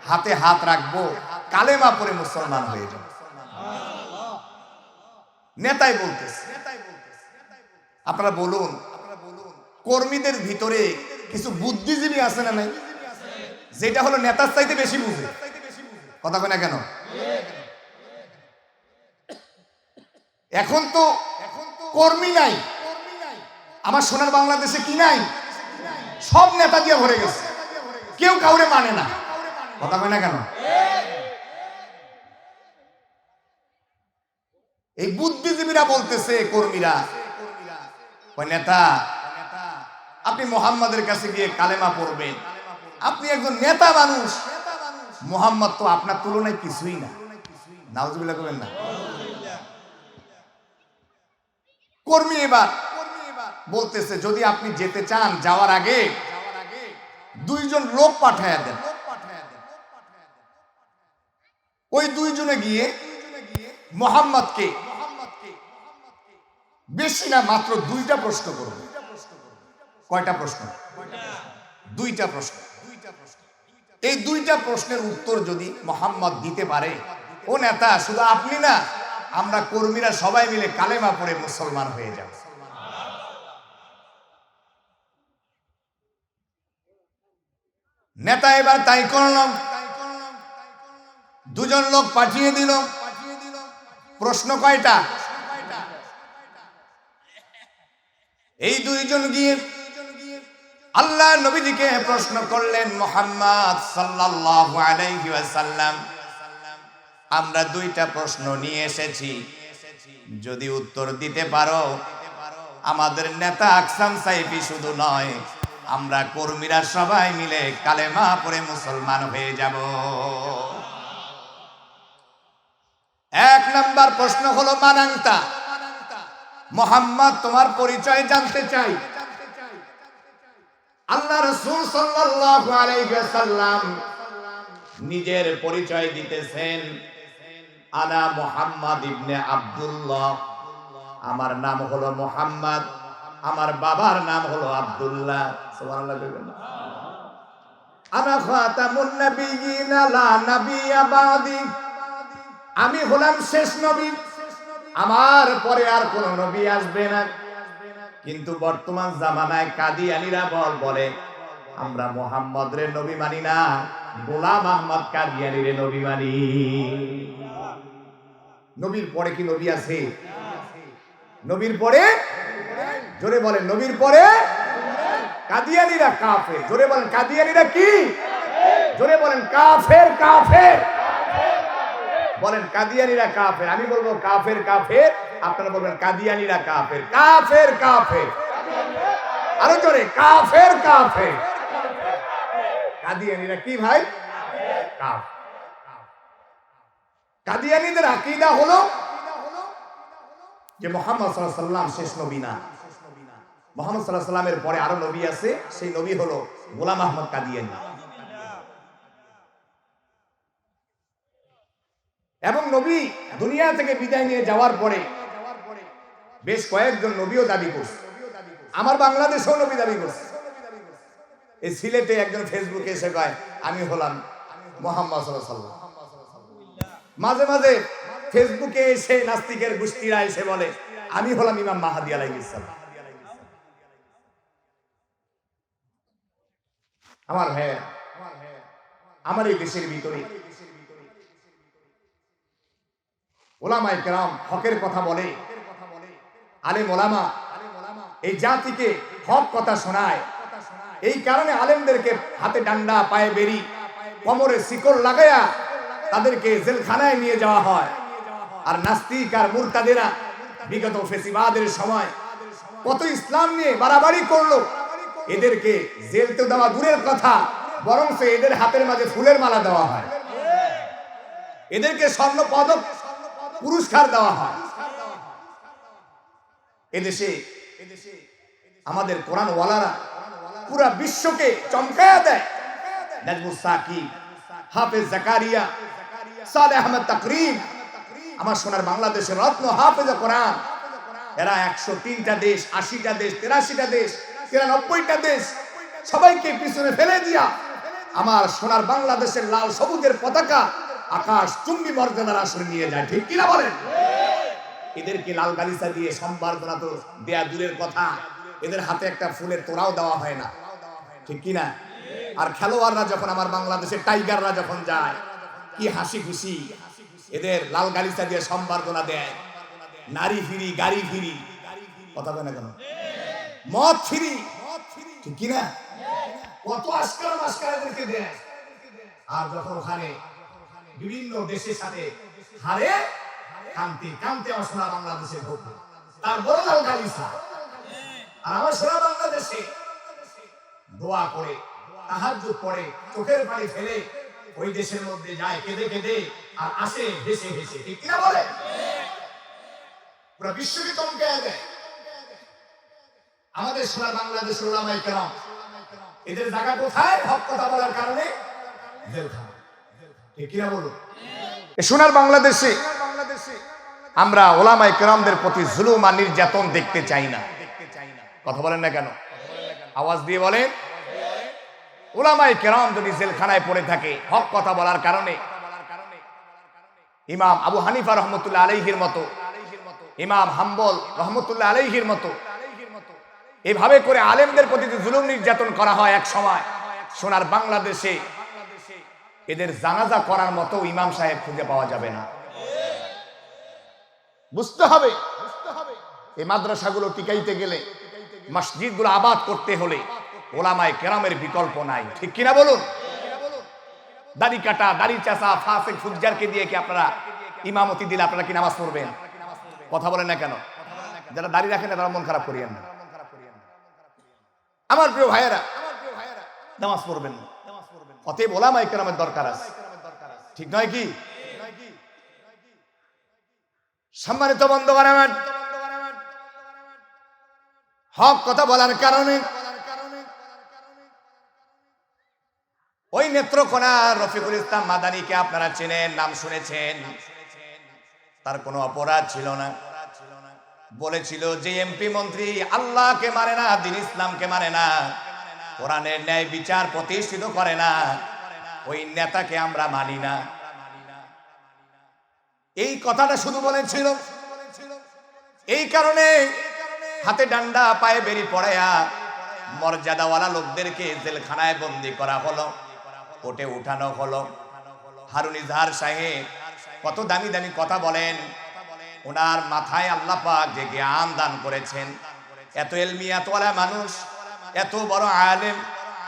হাতে হাত রাখবো, কালেমা পড়ে মুসলমান হয়ে যাব। নেতাই বলতেছে। আপনারা বলুন, কর্মীদের ভিতরে কিছু বুদ্ধিজীবী আছে না নাই? যেটা হলো নেতার চাইতে বেশি বুঝে। কথা কয় না কেন? এখন তো কর্মী নাই, আমার সোনার বাংলাদেশে কি নাই? সব নেতা দিয়ে ভরে গেছে, কেউ কাউরে মানে না। কথা কয় না কেন? এই বুদ্ধিজীবীরা বলতেছে কর্মীরা, ওই নেতা, আপনি মুহাম্মাদের কাছে গিয়ে কালেমা পড়বেন, আপনি একজন নেতা মানুষ, মুহাম্মদ তো আপনার তুলনায় কিছুই না। নাউজুবিল্লাহ করবেন না। কর্মী এবার বলতেছে, যদি আপনি যেতে চান, যাওয়ার আগে দুইজন লোক পাঠায়া দেন। ওই দুইজনে গিয়ে মুহাম্মদকে বেশি না মাত্র 2টা প্রশ্ন করবে। কয়টা প্রশ্ন? 2টা প্রশ্ন। এই 2টা প্রশ্নের উত্তর যদি মুহাম্মদ দিতে পারে, ও নেতা, শুধু আপনি না, আমরা কর্মীরা সবাই মিলে কালেমা পড়ে মুসলমান হয়ে যাব। নেতা এবার তাই করলাম। দুজন লোক পাঠিয়ে দিল। প্রশ্ন কয়টা? এই দুইজন গিয়ে আল্লাহ নবীজিকে প্রশ্ন করলেন, মুহাম্মদ সাল্লাল্লাহু আলাইহি ওয়াসাল্লাম, আমরা দুইটা প্রশ্ন নিয়ে এসেছি, যদি উত্তর দিতে পারো আমাদের নেতা আকসাম সাইফি শুধু নয়, আমরা কর্মীরা সবাই মিলে কালেমা পড়ে মুসলমান হয়ে যাব। এক নাম্বার প্রশ্ন হলো, মানাংতা, মুহাম্মদ তোমার পরিচয় জানতে চাই। আল্লাহ রাসূল সাল্লাল্লাহু আলাইহি ওয়াসাল্লাম নিজের পরিচয় দিতেছেন, আনা মুহাম্মদ ইবনে আব্দুল্লাহ, আমার নাম হলো মুহাম্মদ, আমার বাবার নাম হলো আব্দুল্লাহ। সুবহানাল্লাহ। আনা খাতামুন নাবিয়্যিন লা নাবিয়্যা বাদি, আমি হলাম শেষ নবী, আমার পরে আর কোন নবী আসবে না। কিন্তু বর্তমান জামানায় কাদিয়ানীরা বলে আমরা মুহাম্মদ রে নবী মানি না, গোলাম আহমদ কাদিয়ানী রে নবী মানি। নবীর পরে কি নবী আছে? নবীর পরে, জোরে বলেন, নবীর পরে কাদিয়ানীরা কাফের। জোরে বলেন, কাদিয়ানীরা কি? জোরে বলেন, কাফের। কাফের বলেন, কাদিয়ানীরা কাফের। আমি বলবো কাফের কাফের, আপনারা বলবেন কাদিয়ানীরা কাফের। কাফের কাফের, আরো জোরে, কাফের কাফের। কাদিয়ানীরা কি ভাই? কাফের। কাদিয়ানীদের আকীদা হলো যে মুহাম্মদ সাল্লাল্লাহু আলাইহি ওয়াসাল্লাম শেষ নবী না, মুহাম্মদ সাল্লাল্লাহু আলাইহি ওয়াসাল্লামের পরে আরো নবী আছে, সেই নবী হলো গোলাম আহমদ কাদিয়ানী। এবং নবী দুনিয়া থেকে বিদায় নিয়ে যাওয়ার পরে বেশ কয়েকজন নবীও দাবি করছে, আমার বাংলাদেশেও নবী দাবি করছে। এই সিলেটে একজন ফেসবুকে এসে কয় আমি হলাম মুহাম্মদ সাল্লাল্লাহু আলাইহি ওয়াসাল্লাম। মাঝে মাঝে ফেসবুকে এসে নাস্তিকের গোষ্ঠীরা এসে বলে আমি হলাম ইমাম মাহদী আলাইহিস সালাম। আমার ভাই, আমার এই দেশের ভিতরে ওলামায়ে কেরাম হকের কথা বলে, আলেম ওলামা এই জাতিকে হক কথা শোনায়। এই কারণে আলেমদেরকে হাতে ডান্ডা, পায়ে বেরি, কোমরে শিকল লাগায়া তাদেরকে জেলখানায় নিয়ে যাওয়া হয়। আর নাস্তিক আর মুরতাদেরা বিগত ফেসিবাদের সময় কত ইসলাম নিয়ে বাড়াবাড়ি করলো, এদেরকে জেলতে দেওয়া দূরের কথা, বরং এদের হাতের মাঝে ফুলের মালা দেওয়া হয়, এদেরকে স্বর্ণ পদক পুরস্কার দেওয়া হয়। এদেশে আমাদের কোরআন ওয়ালারা পুরা বিশ্বকে চমকায়া দেয়। নাজমুস সাকিব, হাফেজ জাকারিয়া, সালেহ আহমদ তাকরিম, আমার সোনার বাংলাদেশের রত্ন হাফেজ কোরআন, এরা 103টা দেশ, 80টা দেশ, 83টা দেশ, 93টা দেশ সবাইকে পিছনে ফেলে দিয়া আমার সোনার বাংলাদেশের লাল সবুজের পতাকা আকাশ চুম্বি মর্যাদার আসরে নিয়ে যায়। ঠিক কিনা বলেন? এদেরকে লাল গালিচা দিয়ে সম্বর্ধনা তো দেয়া দূরের কথা, এদের হাতে একটা ফুলের তোড়াও দেওয়া হয় না। ঠিক কিনা? আর খেলোয়াড়রা যখন, আমার বাংলাদেশের টাইগাররা যখন যায়, কি হাসি খুশি, এদের লাল গালিচা দিয়ে সম্বর্ধনা দেয়। নারী ফিরি, গাড়ি ফিরি, কথা বলে না কেন, মদ ফিরি, ঠিক কিনা? কত আজকাল মাসকাল এদেরকে দেয়। আর যখন ওখানে বিভিন্ন দেশের সাথে হারে, কান্তি কান্তি আমার সোনা বাংলাদেশে ঢোকে, তার বড় লাল গালিচা। আর আমার সোনা বাংলাদেশে দোয়া করে, তাহাজ্জুদ পড়ে, চোখের পানি ফেলে ওই দেশের মধ্যে যায় কেঁদে কেঁদে, আর আসে হেসে হেসে। ঠিক কিনা বলে? পুরো বিশ্বকে চমকায় দেয়। আমাদের সোনা বাংলাদেশের ওলামায়ে কেরাম, এদের জায়গা কোথায়? হক কথা বলার কারণে জেলখানা। ঠিক কিনা বলো? সোনার বাংলাদেশে আমরা ওলামায়ে কেরামদের প্রতি জুলুম আর নির্যাতন দেখতে চাই না। কথা বলেন না কেন? আওয়াজ দিয়ে বলেন। ওলামায়ে কেরাম যদি জেলখানায় পড়ে থাকে হক কথা বলার কারণে, ইমাম আবু হানিফা রহমতুল্লাহ আলাইহির মতো, ইমাম হাম্বল রহমতুল্লাহ আলাইহির মতো, এভাবে করে আলেমদের প্রতি জুলুম নির্যাতন করা হয় এক সময়, সোনার বাংলাদেশে এদের জানাজা করার মতো ইমাম সাহেব খুঁজে পাওয়া যাবে না। বুঝতে হবে এই মাদ্রাসাগুলো টিকাইতে গেলে, মসজিদগুলো আবাদ করতে হলে ওলামায়ে কেরামের বিকল্প নাই। ঠিক কিনা বলুন? দাড়ি কাটা, দাড়ি চাষা, ফাসিক ফুজ্জারকে দিয়ে কি আপনারা ইমামতি দিলে আপনারা কি নামাজ পড়বেন? কথা বলেন না কেন? যারা দাড়ি রাখেন না তারা মন খারাপ করিয়েন না। আমার প্রিয় ভাইয়েরা, নামাজ পড়বেন না। অতএব ওলামায়ে কেরামের দরকার আছে, ঠিক নয় কি? সম্মানিত বন্ধুগণ, আমার হক কথা বলার কারণে ওই নেত্রকোনা রফিকুল ইসলাম মাদানীকে আপনারা চেনেন, নাম শুনেছেন। তার কোনো অপরাধ ছিল না। বলেছিল যে এমপি মন্ত্রী আল্লাহকে মানে না, দ্বীন ইসলামকে মানে না, কোরআনের ন্যায় বিচার প্রতিষ্ঠিত করে না, ওই নেতাকে আমরা মানি না। এই কথাটা শুধু বলেছিল। এই কারণে হাতে ডান্ডা, পায়ে বেরি পড়ায়া মর্যাদাওয়ালা লোকদেরকে জেলখানায় বন্দী করা হলো, কোর্টে উঠানো হলো। হারুন ইজহার সাহেব কত দামি দামি কথা বলেন। ওনার মাথায় আল্লাহ পাক যে জ্ঞান দান করেছেন, এত এলমি, এত ওয়ালা মানুষ, এত বড় আলেম,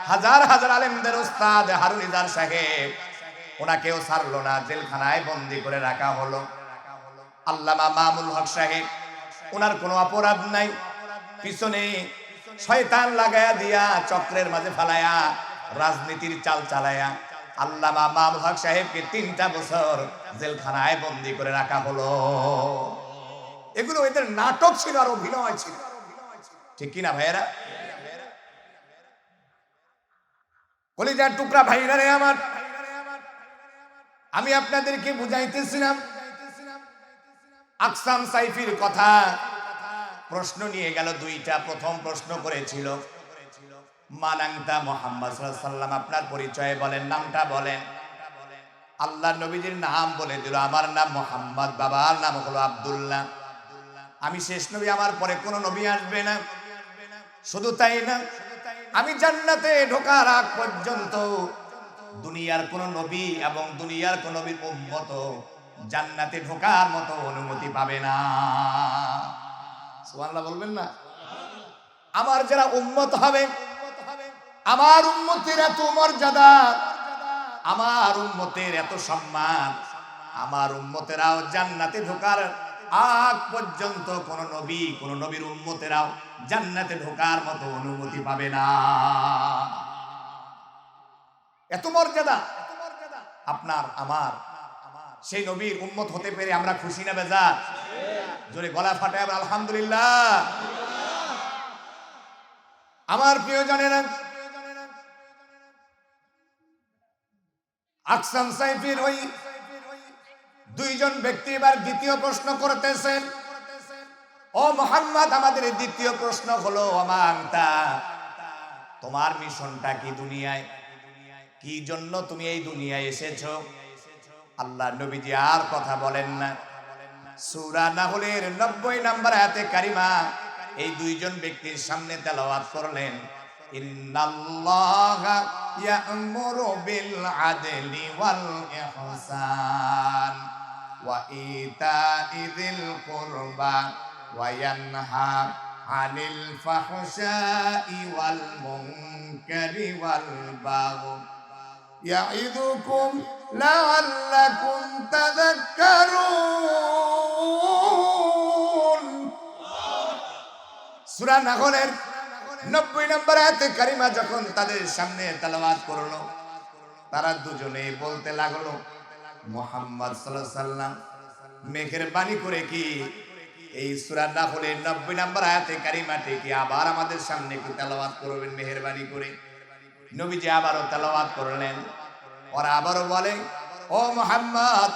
হাজার হাজার আলেমদের উস্তাদ হারুন ইজহার সাহেব, ওনাকেও ছাড়লো না, জেলখানায় বন্দী করে রাখা হলো। আল্লামা মামুনুল হক সাহেব, ওনার কোনো অপরাধ নাই, পিছনে শয়তান লাগায়া দিয়া চক্রের মাঝে ফালায়া রাজনীতির চাল চালায়া আল্লামা মামুনুল হক সাহেবকে 3টা বছর জেলখানায় বন্দী করে রাখা হলো। এগুলো এদের নাটক ছিল আর অভিনয় ছিল, ঠিক কিনা ভাইয়েরা? কলিজার টুকরা ভাইরা রে আমার, আমি আপনাদেরকে বুঝাইতেছিলাম আকসাম সাইফির কথা। প্রশ্ন নিয়ে গেল 2টা। প্রথম প্রশ্ন করেছিল মানাংতা মুহাম্মদ সাল্লাল্লাহু আলাইহি ওয়াসাল্লাম, আপনার পরিচয় বলেন, নামটা বলেন। আল্লাহ নবীজির নাম বলে দিল, আমার নাম মুহাম্মদ, বাবার নাম হলো আব্দুল্লাহ। আমি শেষ নবী, আমার পরে কোনো নবী আসবে না। শুধু তাই না, আমি জান্নাতে ঢোকার আগ পর্যন্ত দুনিয়ার কোন নবী এবং দুনিয়ার কোন নবীর উম্মত জান্নাতে ঢোকার মতো অনুমতি পাবে না। সুবহানাল্লাহ বলবেন না? আমার যারা উম্মত হবে, আমার উম্মতের এত মর্যাদা, আমার উম্মতের এত সম্মান, আমার উম্মতেরাও জান্নাতে ঢোকার আগ পর্যন্ত কোন নবী, কোন নবীর উম্মতেরাও জান্নাতে ঢোকার মতো অনুমতি পাবে না। এত মর্যাদা আপনার আমার। সেই নবীর উম্মত হতে পেরে আমরা খুশি না বেজার? জোরে গলা ফাটায় আলহামদুলিল্লাহ। আমার প্রিয়জনেরা, আকসাম সাইফির ওই 2জন ব্যক্তি এবার দ্বিতীয় প্রশ্ন করতেছেন, ও মুহাম্মদ, আমাদের দ্বিতীয় প্রশ্ন হলো আমান্তা, তোমার মিশনটা কি দুনিয়ায়? কি জন্য তুমি এই দুনিয়ায় এসেছো? আল্লাহ নবীজি আর কথা বলেন না। সূরা নাহলের 90 নম্বর আয়াতে কারিমা এই 2জন ব্যক্তির সামনে তেলাওয়াত করলেন, ইন্নাল্লাহা ইয়া'মুরু বিল আদলি ওয়াল ইহসান ওয়া ইতা'i যিল কুরবা ওয়া ইয়ানহা আনিল ফাহশাই ওয়াল মুনকারি ওয়াল বাগই ইয়া'iদুকুম লা'আল্লাকুম তাযাক্কারুন। সূরা নাহলের 90 নম্বর আয়াতে কারিমা যখন তাদের সামনে তেলাওয়াত করলো, তারা দুজনে বলতে লাগলো, মুহাম্মদ সাল্লাল্লাহু আলাইহি ওয়াসাল্লাম, মেহেরবানি করে কি এই সূরা নাহলের 90 নম্বর আয়াতে কারিমাটি কি আবার আমাদের সামনে কি তেলাওয়াত করবেন মেহেরবানি করে? নবীজি আবারও তেলাওয়াত করলেন। ওরা আবারও বলে, ও মুহাম্মদ,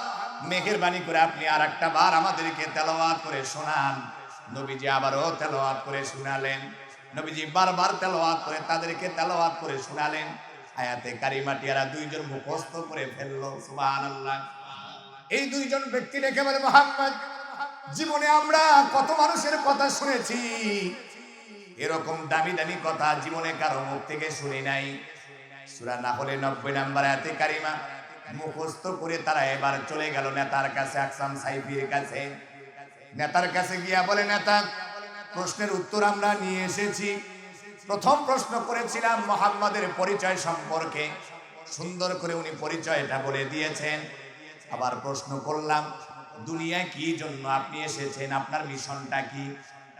মেহেরবানি করে আপনি আরেকটা বার আমাদেরকে তেলাওয়াত করে শোনান। নবীজি আবারও তেলাওয়াত করে শোনালেন। নবীজি বারবার তেলাওয়াত করে তাদেরকে তেলাওয়াত করে শোনালেন। আয়াতে কারিমাটি এরা 2জন মুখস্থ করে ফেললো। সুবহানাল্লাহ। এই 2জন ব্যক্তি রেখে বলে, মুহাম্মদ, জীবনে আমরা কত মানুষের কথা শুনেছি, এরকম দামি দামি কথা জীবনে কারো মুখ থেকে শুনি নাই। সূরা নাহলের 90 নম্বর আয়াতে কারিমা মুখস্থ করে তারা এবার চলে গেল নেতার কাছে, আকসাম সাইফির কাছে। নেতার কাছে গিয়া বলে, নেতা, প্রশ্নের উত্তর আমরা নিয়ে এসেছি। প্রথম প্রশ্ন করেছিলাম মুহাম্মাদের পরিচয় সম্পর্কে, সুন্দর করে উনি পরিচয়টা বলে দিয়েছেন। আবার প্রশ্ন করলাম, দুনিয়ায় কি জন্য আপনি এসেছেন, আপনার মিশনটা কি?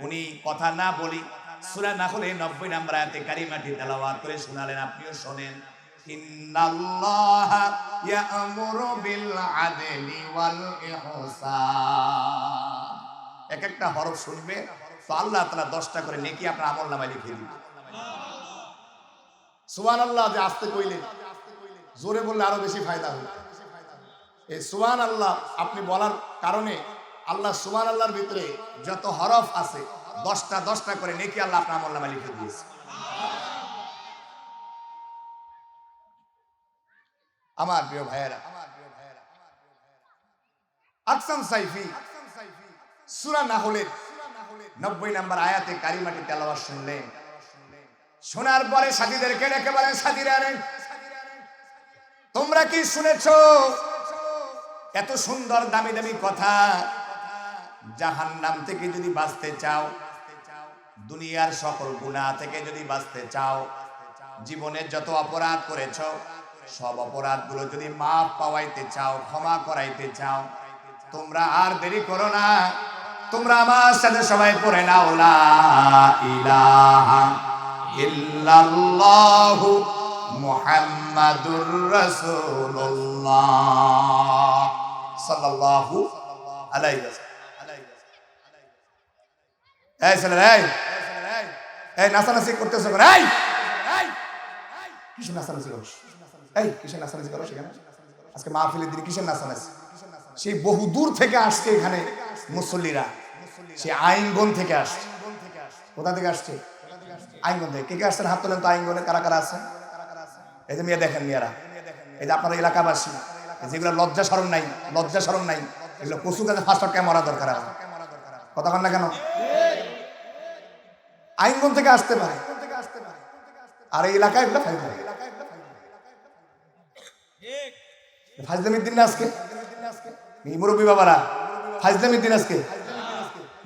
উনি কথা না বলি সূরা নাহলে 90 নম্বর আয়াতে কারিমাটি তেলাওয়াত করে শোনালেন, আপনিও শোনেন। ইন্নাল্লাহা ইয়া'মুরু বিল আদলি ওয়াল ইহসান। এক একটা হরফ শুনবে তো আল্লাহ তাআলা 10টা করে নেকি আপনার আমলনামায় লিখে দিবেন। সুবহানাল্লাহ। যে আস্তে কইলেন, জোরে বললে আরো বেশি ফায়দা হবে। এই সুবহানাল্লাহ আপনি বলার কারণে আল্লাহ সুবহানাল্লাহর ভিতরে যত হরফ আছে 10টা করে নেকি আল্লাহ আপনার আমলনামায় লিখে দিয়েছে। আমার প্রিয় ভাইয়েরা, আকসাম সাইফি সূরা নাহলের 90 নম্বর আয়াতে কারিমাটি তেলাওয়াত শুনলেন। শোনার পরে সাথীদেরকে ডেকে বলেন, সাথীরা তোমরা কি শুনেছো এত সুন্দর দামি দামি কথা? জাহান্নাম থেকে যদি বাঁচতে চাও, দুনিয়ার সকল গুনাহ থেকে যদি বাঁচতে চাও, জীবনে যত অপরাধ করেছো সব অপরাধগুলো যদি মাফ পাওয়াইতে চাও, ক্ষমা করাইতে চাও, তোমরা আর দেরি করো না, তোমরা আমার সাথে সবাই পড়ে নাও, লা ইলাহা ইল্লাল্লাহু মুহাম্মাদুর রাসূলুল্লাহ সাল্লাল্লাহু আলাইহি ওয়াসাল্লাম। এই ছেলেরা, এই নাচানাচি করতেছো কেন? কিসের নাচানাচি করো? কিসের নাচানাচি করো সেখানে? আজকে মাহফিলের দিনে কিসের নাচানাচি? সেই বহু দূর থেকে আসছে এখানে মুসল্লিরা, সে আইনগঞ্জ থেকে আসছে। কোথা থেকে আসছে? আইনগঞ্জ থেকে। কে আসছেন হাত তোলেন তো। আইনগঞ্জে কারা কারা আছেন? এই যে মেয়ে দেখেন, মেয়েরা, এই যে আপনার এলাকাবাসী, যেগুলো লজ্জা শরম নাই, এগুলো কচু গাছে ফাঁসটায় মরা দরকার। কথা বল না কেন? আইনগঞ্জ থেকে আসতে পারে, আর এই এলাকায় এগুলো ফাজলামির দিন না আজকে। মুরব্বী বাবারা, ফাজলামির দিন আজকে।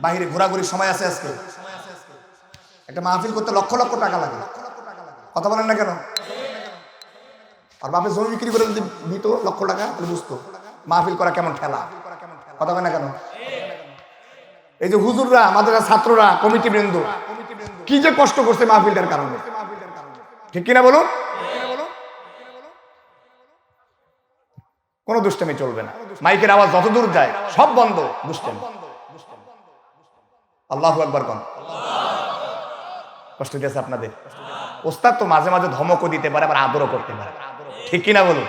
বাহিরে ঘোরাঘুরির সময় আছে আজকে। একটা মাহফিল করতে লক্ষ লক্ষ টাকা লাগে। কথা বলেন না কেন? আর বাপের জমি বিক্রি করে যদি দিত লক্ষ টাকা, তাহলে বুঝতো মাহফিল করা কেমন ঠেলা। কথা বলেন না কেন? এই যে হুজুররা, আমাদের ছাত্ররা, কমিটি বৃন্দ কি যে কষ্ট করছে মাহফিলটার কারণে, ঠিক কিনা বলুন? কোন দুষ্টামি চলবে না। মাইকের আওয়াজ যত দূর যায় সব বন্ধ, দুষ্টামি। আল্লাহু আকবার কোন। কষ্ট দিয়েছে আপনাদের? ওস্তাদ তো মাঝে মাঝে ধমকও দিতে পারে, আবার আদরও করতে পারে, ঠিক কিনা বলুন?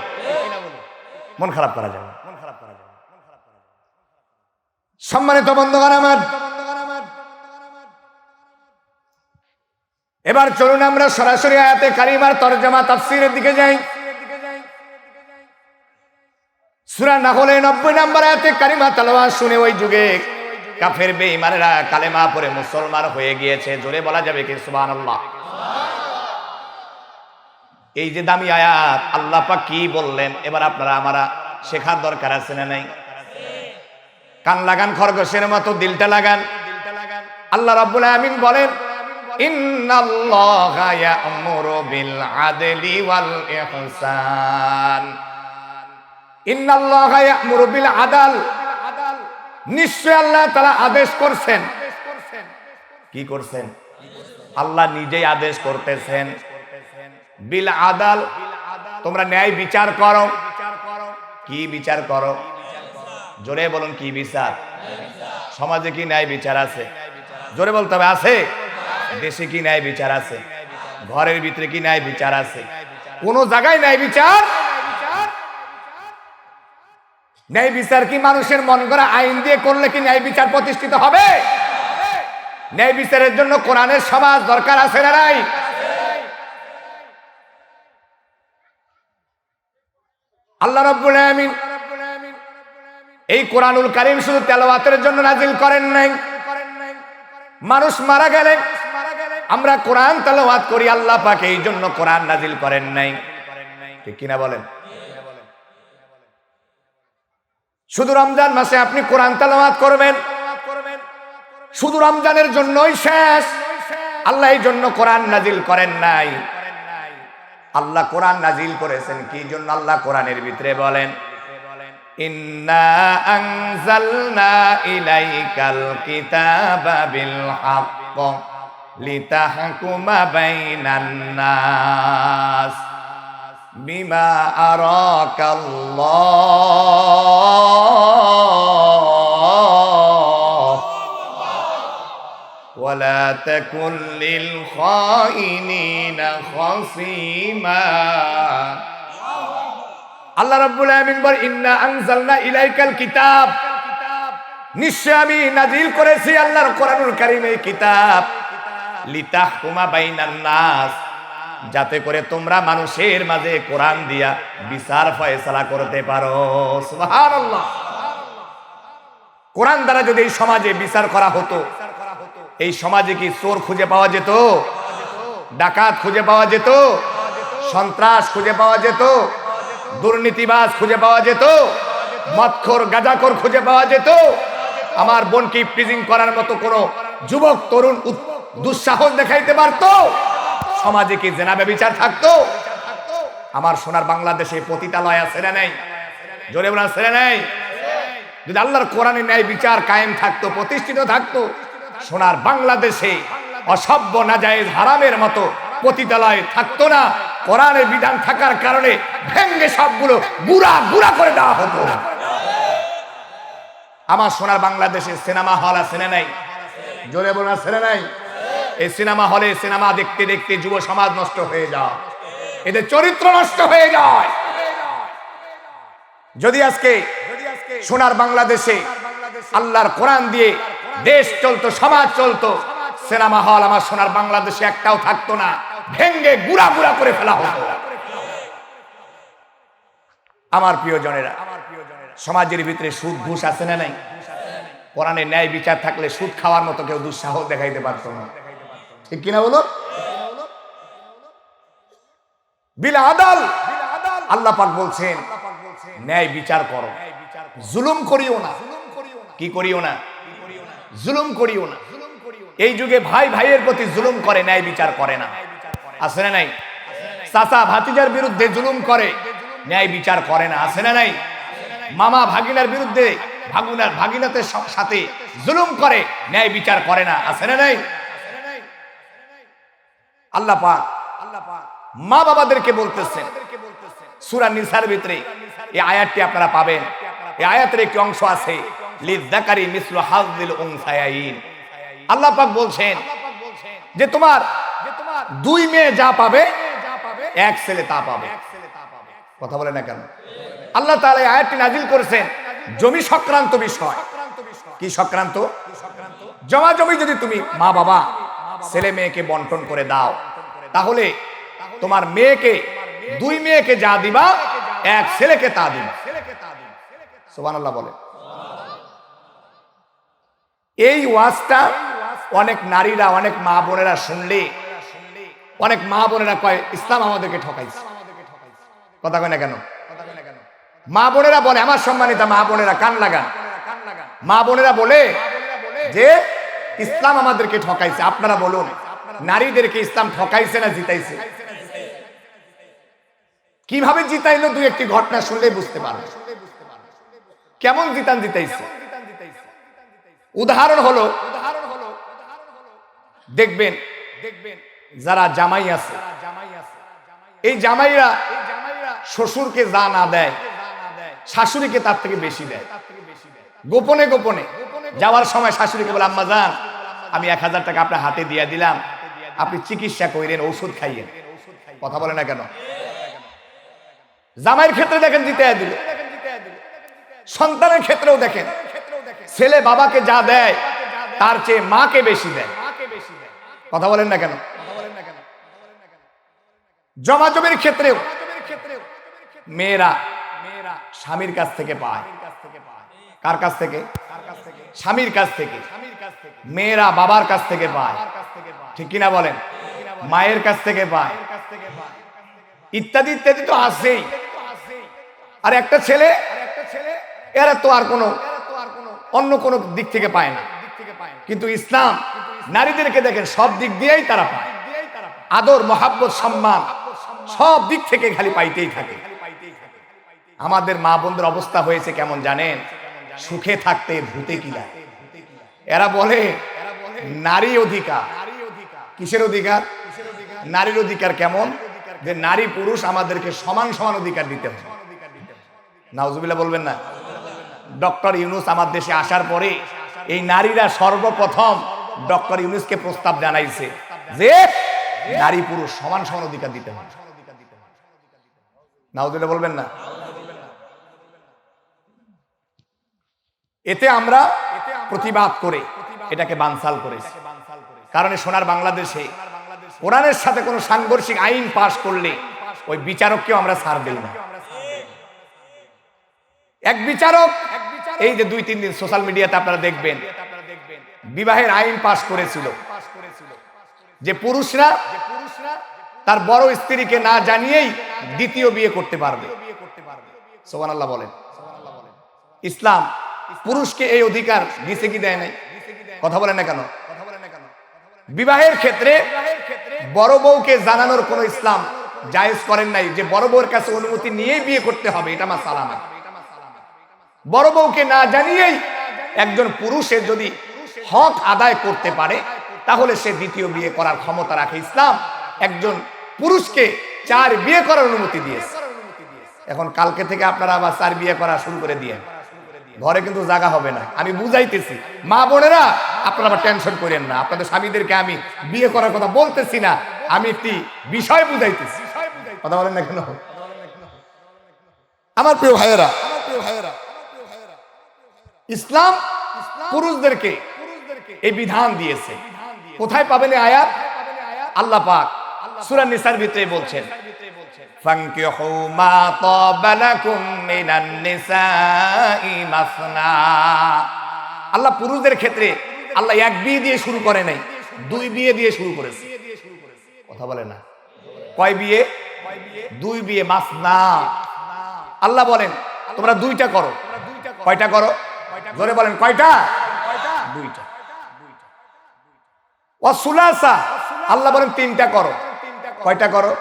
মন খারাপ করা যাবে। সম্মানিত বন্ধুগণ আমার, এবার চলুন আমরা সরাসরি আয়াতে কারিমার তরজমা তাফসীরের দিকে যাই। সূরা নাহলে 90 নম্বর আয়াতে কারিমা তেলাওয়াত শুনে ওই যুগে কাফের বেঈমানেরা কালেমা পড়ে মুসলমান হয়ে গিয়েছে। জোরে বলা যাবে কি সুবহানাল্লাহ? এই যে দামি আয়াত, আল্লাহ পাক কি বললেন এবার আপনারা আমরা শেখার দরকার আছে না নাই? কান লাগান, খরগোশের মতো দিলটা লাগান। আল্লাহ রাব্বুল আমিন বলেন, ইন্নাল্লাহা ইয়া'মুরু বিল আদলি ওয়াল ইহসান। ইন্নাল্লাহা ইয়া'মুরু বিল আদল। নিশ্চয় আল্লাহ তাআলা আদেশ করছেন। কি করছেন? আল্লাহ নিজেই আদেশ করতেছেন। বিল আদল, তোমরা ন্যায় বিচার করো। কি বিচার করো? জোরে বলুন, কি বিচার? সমাজে কি ন্যায় বিচার আছে? জোরে বলতে হবে, আছে? দেশে কি ন্যায় বিচার আছে? ঘরের ভিতরে কি ন্যায় বিচার আছে? কোন জায়গায় ন্যায় বিচার? ন্যায় বিচার কি মানুষের মন গড়া আইন দিয়ে করলে কি ন্যায় বিচার প্রতিষ্ঠিত হবে? ন্যায় বিচারের জন্য কোরআনের সমাজ দরকার আছে না নাই? আল্লাহ রাব্বুল আমিন এই কোরআনুল কারীম শুধু তেলাওয়াতের জন্য নাজিল করেন নাই। মানুষ মারা গেলে আমরা কোরআন তেলাওয়াত করি, আল্লাহ পাক এই জন্য কোরআন নাজিল করেন নাই, ঠিক কিনা বলেন? শুধু রমজান মাসে আপনি কোরআন তেলাওয়াত করবেন, শুধু রমজানের জন্যই শেষ। আল্লাহ এই জন্য কোরআন নাজিল করেন নাই। আল্লাহ কোরআন নাজিল করেছেন কি জন্য? আল্লাহ কোরআনের ভিতরে বলেন, ইন্না আনজালনা ইলাইকাল কিতাবা বিল হক লিতাহকুমা বাইনান নাস বিমা আরাকাল্লাহ ওয়ালা তাকুন লিল খাইনিনা খাসিমা। আল্লাহ রাব্বুল আলামিন বলেন, ইন্না আনজালনা ইলাইকাল কিতাব, নিশ্চয় আমি নাজিল করেছি আল্লাহর কোরআনুল কারীম এই কিতাব, লিতাহকুমা বাইনান নাস, যাতে করে তোমরা মানুষের মাঝে কোরআন দিয়া বিচার ফয়সালা করতে পারো। সুবহানাল্লাহ। কোরআন দ্বারা যদি এই সমাজে বিচার করা হতো, এই সমাজে কি চোর খুঁজে পাওয়া যেত? ডাকাত খুঁজে পাওয়া যেত? সন্ত্রাস খুঁজে পাওয়া যেত? দুর্নীতিবাজ খুঁজে পাওয়া যেত? মদখোর গাঁজাখোর খুঁজে পাওয়া যেত? আমার বোনকে প্রিজিং করার মতো কোনো যুবক তরুণ দুঃসাহস দেখাইতে পারতো? সমাজে কি জেনা ব্যভিচার থাকতো? আমার সোনার বাংলাদেশে পতিতালয় আছে না নাই? জোরে বলা আছে না নাই? যদি আল্লাহর কোরআনে ন্যায় বিচার কায়েম থাকতো, প্রতিষ্ঠিত থাকতো, সোনার বাংলাদেশে অসভ্য নাজায়েজ হারামের মতো পতিতালয় থাকতো না। কোরআনের বিধান থাকার কারণে ভেঙ্গে সবগুলো গুড়া গুড়া করে দেওয়া হতো। আমার সোনার বাংলাদেশে সিনেমা হল আছে না নাই? জোরে বলুন আছে না নাই? এই সিনেমা হলে সিনেমা দেখতে দেখতে যুব সমাজ নষ্ট হয়ে যায়, এদের চরিত্র নষ্ট হয়ে যায়। যদি আজকে সোনার বাংলাদেশে আল্লাহর কোরআন দিয়ে দেশ চলতো, সমাজ চলতো, সিনেমা হল আমার সোনার বাংলাদেশে একটাও থাকতো না, ভেঙ্গে গুড়া গুড়া করে ফেলা হতো। আমার প্রিয়জনেরা, সমাজের ভিতরে সুদ ঘুষ আছে না নাই? কোরআনে ন্যায় বিচার থাকলে সুদ খাওয়ার মতো কেউ দুঃসাহস দেখাইতে পারতো না, ঠিক কিনা বলো? বিল আদাল, আল্লাহ পাক বলছেন ন্যায় বিচার করো, জুলুম করিও না। কি করিও না? জুলুম করিও না। এই যুগে ভাই ভাইয়ের প্রতি জুলুম করে, ন্যায় বিচার করে না, আছে না নাই? চাচা ভাতিজার বিরুদ্ধে জুলুম করে, ন্যায় বিচার করে না, আছে না নাই? মামা ভাগিনার বিরুদ্ধে ভাগিনাতের সাথে জুলুম করে, ন্যায় বিচার করে না, আছে না নাই? আল্লাহ পাক মা বাবাদেরকে বলতেছেন সূরা নিসার ভিতরে, এই আয়াতটি আপনারা পাবেন। এই আয়াতের একটি অংশ আছে, লিযাকারি মিসলু হাযযিল উনসায়াইন। আল্লাহ পাক বলছেন যে তোমার দুই মেয়ে যা পাবে, এক ছেলে তা পাবে। কথা বলে না কেন? আল্লাহ তাআলা এই আয়াতটি নাজিল করেছেন জমি সংক্রান্ত বিষয়। কি সংক্রান্ত? জমা জমি যদি তুমি মা বাবা ছেলে মেয়েকে বন্টন করে দাও, তাহলে তোমার মেয়েকে, দুই মেয়েকে যা দিবা, এক ছেলেকে তা দিবা। সুবহানাল্লাহ বলে। এই ওয়াজটা অনেক নারীরা, অনেক মা বোনেরা শুনলে, অনেক মা বোনেরা কয় ইসলাম আমাদেরকে ঠকাইছে। কথা কয় না কেন? মা বোনেরা বলে, আমার সম্মানিত মা বোনেরা কান লাগান, মা বোনেরা বলে যে ইসলাম আমাদেরকে ঠকাইছে। আপনারা বলুন, নারীদেরকে ইসলাম ঠকাইছে না জিতাইছে? কিভাবে জিতাইলো? দুই একটি ঘটনা শুনলে বুঝতে পারবে কেমন জিতাইছে। উদাহরণ হলো, দেখবেন যারা জামাই আছে, এই জামাইরা শ্বশুরকে যা না দেয়, শাশুড়িকে তার থেকে বেশি দেয়। গোপনে গোপনে যাওয়ার সময় শাশুড়িকে বলে, আম্মা জান, আমি 1000 টাকা আপনার হাতে দিয়ে দিলাম, আপনি চিকিৎসা করেন, ঔষধ খাইয়েন। কথা বলে না কেন? জামাইয়ের ক্ষেত্রে দেখেন জিতাইয়া দিল। সন্তানের ক্ষেত্রেও দেখেন, ছেলে বাবাকে যা দেয় তার চেয়ে মাকে বেশি দেয়। কথা বলেন না কেন? জমা জমির ক্ষেত্রেও মেয়েরা স্বামীর কাছ থেকে পায়। কার কাছ থেকে? স্বামীর কাছ থেকে। মেয়েরা বাবার কাছ থেকে পায়, ঠিক কিনা বলেন? মায়ের কাছ থেকে পায়, ইত্যাদি ইত্যাদি তো আছেই। আর একটা ছেলে এরা তো আর কোনো অন্য কোনো দিক থেকে পায় না। কিন্তু ইসলাম নারীদেরকে দেখেন সব দিক দিয়েই তারা পায়, আদর, মহাব্বত, সম্মান সব দিক থেকে খালি পাইতেই থাকে। আমাদের মা বোনদের অবস্থা হয়েছে কেমন জানেন? সুখে থাকতে ভূতে কিলা। এরা বলে নারী অধিকার। কিসের অধিকার? নারীর অধিকার। কেমন? যে নারী পুরুষ আমাদেরকে সমান সমান অধিকার দিতে হবে। নাউজুবিল্লাহ বলবেন না? ডক্টর ইউনূস আমার দেশে আসার পরে এই নারীরা সর্বপ্রথম ডক্টর ইউনূসকে প্রস্তাব জানাইছে যে নারী পুরুষ সমান সমান অধিকার দিতে হবে। নাউজুবিল্লাহ বলবেন না? এতে আমরা প্রতিবাদ করে এটাকে বানচাল করেছি। কারণ সোনার বাংলাদেশে কোরআনের সাথে কোনো সাংঘর্ষিক আইন পাশ করলে ওই বিচারককেও আমরা ছাড় দেই না। এক বিচারক এই যে 2-3 দিন সোশ্যাল মিডিয়াতে আপনারা দেখবেন বিবাহের আইন পাশ করেছিল যে পুরুষরা তার বড় স্ত্রীকে না জানিয়েই দ্বিতীয় বিয়ে করতে পারবে। সুবহানাল্লাহ বলেন। ইসলাম পুরুষকে এই অধিকার দিছে কি দেয় নাই? কথা বলেন না কেন? বিবাহের ক্ষেত্রে বড় বউকে জানানোর কোন ইসলাম জায়েজ করেন নাই যে বড় বউর কাছে অনুমতি নিয়েই বিয়ে করতে হবে, এটা মাসালা না। বড় বউকে না জানিয়েই একজন পুরুষের যদি হক আদায় করতে পারে তাহলে সে দ্বিতীয় বিয়ে করার ক্ষমতা রাখে। ইসলাম একজন পুরুষকে 4 বিয়ে করার অনুমতি দিয়েছে। এখন কালকে থেকে আপনারা আবার 4 বিয়ে করা শুরু করে দিয়ে ঘরে কিন্তু জায়গা হবে না। আমি বুঝাইতেছি মা বোনেরা, আপনারা আবার টেনশন করেন না। আপনাদের স্বামীদেরকে আমি বিয়ে করার কথা বলতেছি না, আমি একটি বিষয় বুঝাইতেছি। কথা বলেন না কেন? আমার প্রিয় ভাইয়েরা, ইসলাম পুরুষদেরকে এই বিধান দিয়েছে। কোথায় পাবেন এই আয়াত? আল্লাহ পাক সূরা নিসার ভিতরে বলছেন ফানকিহু মা তাবা লাকুম মিনান নিসাই মাসনা। আল্লাহ পুরুষদের ক্ষেত্রে আল্লাহ 1 বিয়ে দিয়ে শুরু করে নাই, 2 বিয়ে দিয়ে শুরু করেছে। কথা বলে না? কয় বিয়ে? 2 বিয়ে, মাসনা। আল্লাহ বলেন তোমরা 2টা করো। কয়টা করো? জোরে বলেন কয়টা? 2টা। ওয়াসুলাসা, আল্লাহ বলেন 3টা করো। কয়টা করো?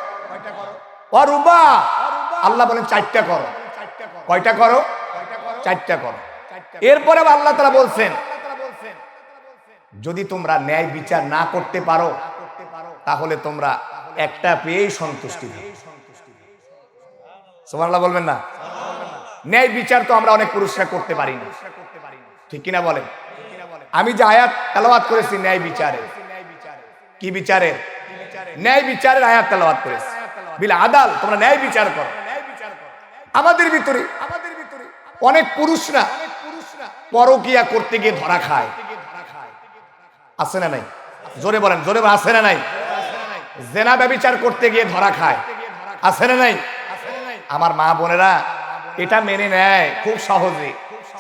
ওয়ারুবা, আল্লাহ বলেন 4টা করো। কয়টা করো? 4টা করো। এরপরে আল্লাহ তাআলা বলছেন যদি তোমরা ন্যায় বিচার না করতে পারো তাহলে তোমরা একটা পেয়েই সন্তুষ্টি হবে। সুবহানাল্লাহ বলবেন না? ন্যায় বিচার তো আমরা অনেক পুরুষরা করতে পারি না, ঠিক কিনা বলেন? আমি যে আয়াত তেলাওয়াত করেছি ন্যায় বিচারে, কি বিচারে? ন্যায় বিচারের আয়াত তেলাওয়াত করেছি। বিল আদাল, তোমরা ন্যায় বিচার করো। আমাদের ভিতরে অনেক পুরুষরা পরকিয়া করতে গিয়ে ধরা খায়, আছে না নাই? জোরে বলেন, জোরে বলেন, আছে না নাই? জেনা ব্যভিচার করতে গিয়ে ধরা খায়, আছে না নাই? আমার মা বোনেরা এটা মেনে নেয় খুব সহজে।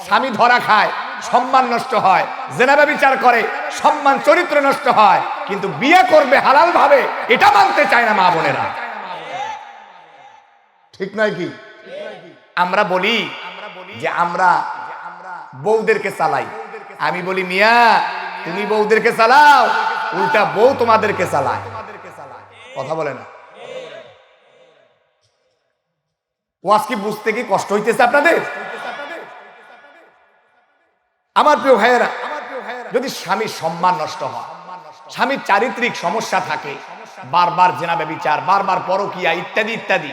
স্বামী ধরা খায়, সম্মান নষ্ট হয়, জেনা ব্যভিচার করে, সম্মান চরিত্র নষ্ট হয়, কিন্তু বিয়ে করবে হালাল ভাবে এটা মানতে চায় না মা বোনেরা। ঠিক নয় কি? আমরা বলি যে আমরা বউদেরকে চালাই। আমি বলি মিয়া তুমি বউদেরকে চালাও, উল্টা বউ তোমাদেরকে চালায়। কথা বলে না? ওয়াজ কি বুঝতে কি কষ্ট হইতেছে আপনাদের? আমার প্রিয় ভাইয়েরা, যদি স্বামীর সম্মান নষ্ট হয়, স্বামীর চারিত্রিক সমস্যা থাকে, বারবার জেনা ব্যভিচার, বারবার পরকিয়া ইত্যাদি ইত্যাদি,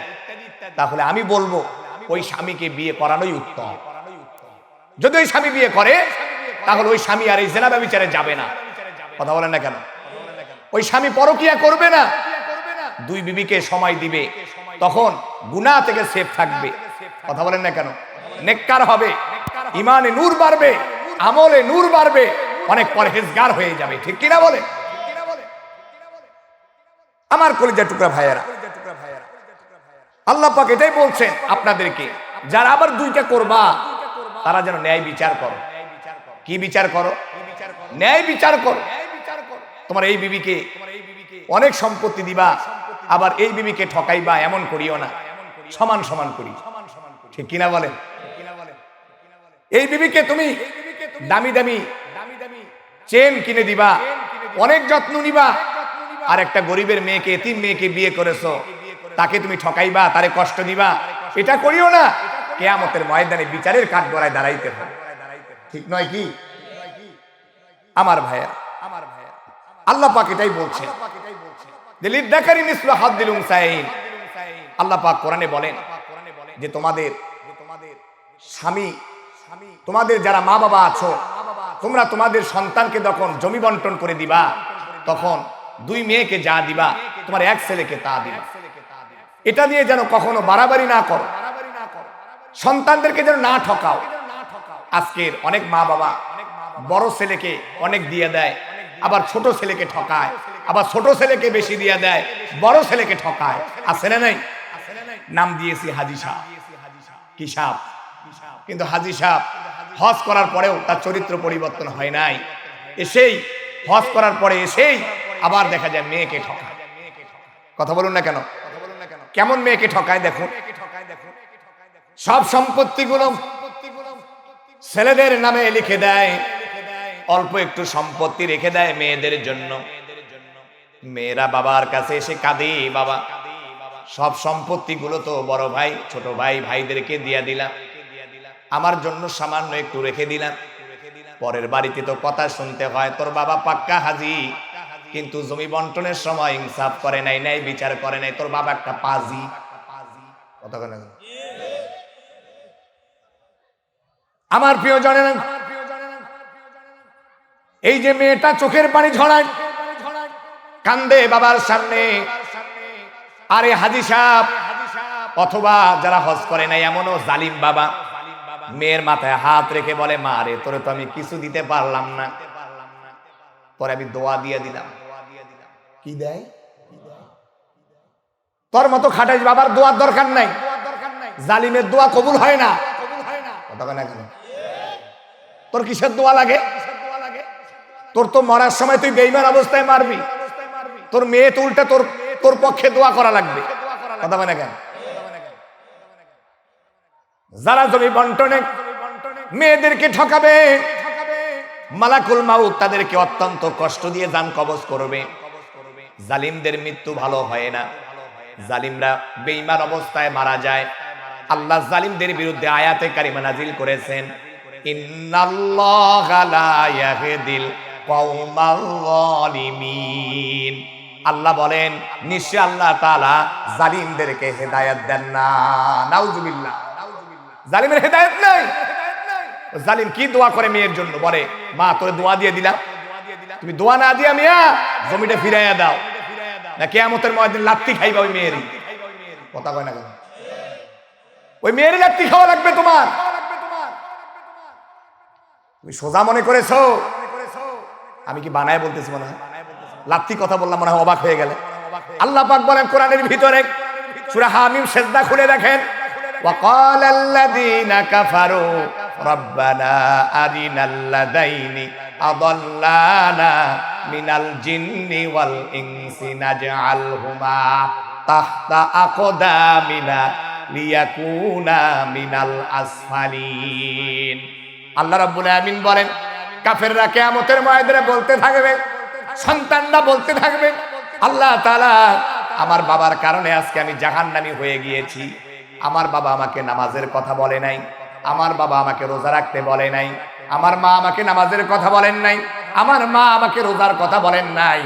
তাহলে আমি বলবো ওই স্বামীকে বিয়ে করানোই উত্তম। যদি ওই স্বামী বিয়ে করে তাহলে ওই স্বামী আর এই জেনা ব্যভিচারে যাবে না। কথা বলেন না কেন? ওই স্বামী পরকিয়া করবে না, 2 বিবিকে সময় দিবে, তখন গুনাহ থেকে সেফ থাকবে। কথা বলেন না কেন? নেককার হবে, ইমানে নূর বাড়বে, আমলে নূর বাড়বে, অনেক পরহেজগার হয়ে যাবে। ঠিক কিনা বলে? আমার কলিজার টুকরা ভাইয়েরা, আল্লাহ পাক এটাই বলছেন আপনাদেরকে, যারা আবার 2টা করবা তারা যেন ন্যায় বিচার করো। কি বিচার করো? ন্যায় বিচার করো। তোমার এই বিবিকে অনেক সম্পত্তি দিবা, আবার এই বিবিকে ঠকাইবা, এমন করিও না। সমান সমান করি। ঠিক কিনা বলেন? এই বিবিকে তুমি দামি দামি চেন কিনে দিবা, অনেক যত্ন নিবা, আর একটা গরিবের মেয়েকে, এতিম মেয়েকে বিয়ে করেছো, তাকে তুমি ঠকাইবা, তারে কষ্ট দিবা, এটা করিও না। কিয়ামতের ময়দানে বিচারের কাঠগড়ায় দাঁড়াইতে হবে, ঠিক নয় কি আমার ভাইয়া? আল্লাহ পাক এটাই বলছেন, লিদ্দাকারি মিসলু হাদ্দিল উনসায়াইন। আল্লাহ পাক কোরআনে বলেন যে তোমাদের স্বামী, তোমাদের যারা মা বাবা আছো, তোমরা তোমাদের সন্তানকে যখন জমি বন্টন করে দিবা, তখন দুই মেয়েকে যা দিবা, তোমার এক ছেলেকে তা দিবা। এটা দিয়ে যেন কখনো বাড়াবাড়ি না করো, সন্তানদেরকে যেন না ঠকাও। আজকের অনেক মা বাবা বড় ছেলেকে অনেক দিয়ে দেয়, আবার ছোট ছেলেকে ঠকায়, আবার ছোট ছেলেকে বেশি দিয়ে দেয়, বড় ছেলেকে ঠকায়। আছে না নাই? নাম দিয়েছি হাজি সাহেব, কি সাহেব, কিন্তু হাজি সাহেব হজ করার পরেও তার চরিত্র পরিবর্তন হয় নাই। এসেই হজ করার পরে এসেই আবার দেখা যায় মেয়েকে ঠকায়। কথা বলুন না কেন? কেমন মেয়েকে ঠকায় দেখুন। সব সম্পত্তিগুলো ছেলেদের নামে লিখে দেয়, অল্প একটু সম্পত্তি রেখে দেয় মেয়েদের জন্য। মেয়েরা বাবার কাছে এসে কাঁদে, বাবা সব সম্পত্তিগুলো তো বড় ভাই ছোট ভাই ভাইদেরকে দিয়ে দিলাম, আমার জন্য সামান্য একটু রেখে দিলাম। পরের বাড়িতে তো কথা শুনতে হয়, তোর বাবা পাক্কা হাজি, কিন্তু জমি বন্টনের সময় ইনসাফ করে নাই, নাই বিচার করে নাই, তোর বাবা একটা পাজি। কথা বলে না আমার প্রিয় জনেন, এই যে মেয়েটা চোখের পানি ঝরায়, কান্দে বাবার সামনে, আরে হাজি সাহেব অথবা যারা হজ করে নাই এমনও জালিম বাবা মেয়ের মাথায় হাত রেখে বলে, মা রে তোরে তো আমি কিছু দিতে পারলাম না, পরে আমি দোয়া দিয়ে দিলাম। কি দেয়? তোর মতো খাটাইস বাবার দোয়ার দরকার নাই, জালিমের দোয়া কবুল হয় না। তোর কিসের দোয়া লাগে? তোর তো মরার সময় তুই বেঈমান অবস্থায় মারবি, তোর মেয়ে তো উল্টা তোর পক্ষে দোয়া করা লাগবে। কথা বলে না কেন? যারা জমি বন্টনে মেয়েদেরকে ঠকাবে, মালাকুল মাউত তাদেরকে অত্যন্ত কষ্ট দিয়ে জান কবজ করবে। জালিমদের মৃত্যু ভালো হয় না, জালিমরা বেঈমান অবস্থায় মারা যায়। আল্লাহ জালিমদের বিরুদ্ধে আয়াতে কারিমা নাজিল করেছেন, ইন্নাল্লাহা লা ইয়াহদিল কওমাল যালিমিন। আল্লাহ বলেন নিশ্চয় আল্লাহ তাআলা জালিমদেরকে হেদায়েত দেন না। নাউজুবিল্লাহ, জালিমের হেদায়েত নাই। জালিম কি দোয়া করে মেয়ের জন্য? বলে, মা তোরে দোয়া দিয়ে দিলাম, তুমি দোয়া না দিয়া মিয়া জমিটা ফিরাইয়া দাও, না কিয়ামতের ময়দানে লাত্তি খাইবা ওই মেয়েরই। কথা কয় না কেন? ওই মেয়েরই লাত্তি খাওয়া লাগবে তোমার। তুমি সোজা মনে করেছো? আমি কি বানায় বলতেছি? মনে হয় লাত্তি কথা বললাম, মনে হয় অবাক হয়ে গেলে। আল্লাহ পাক বলেন কোরআনের ভিতরে, সূরা হামিম সেজদা খুলে দেখেন, وقال الذين كفروا ربنا أرنا الذين أضلانا من الجن والإنس نجعلهما تحت أقدامنا ليكونا من الأسفلين। আল্লাহ রাব্বুল আলামিন বলেন, কাফেররা কিয়ামতের ময়দানে বলতে থাকবে, সন্তানরা বলতে থাকবে, আল্লাহ তাআলা আমার বাবার কারণে আজকে আমি জাহান্নামী হয়ে গিয়েছি। আমার বাবা আমাকে নামাজের কথা বলে নাই, আমার বাবা আমাকে রোজা রাখতে বলে নাই, আমার মা আমাকে নামাজের কথা বলেন নাই, আমার মা আমাকে রোজার কথা বলেন নাই,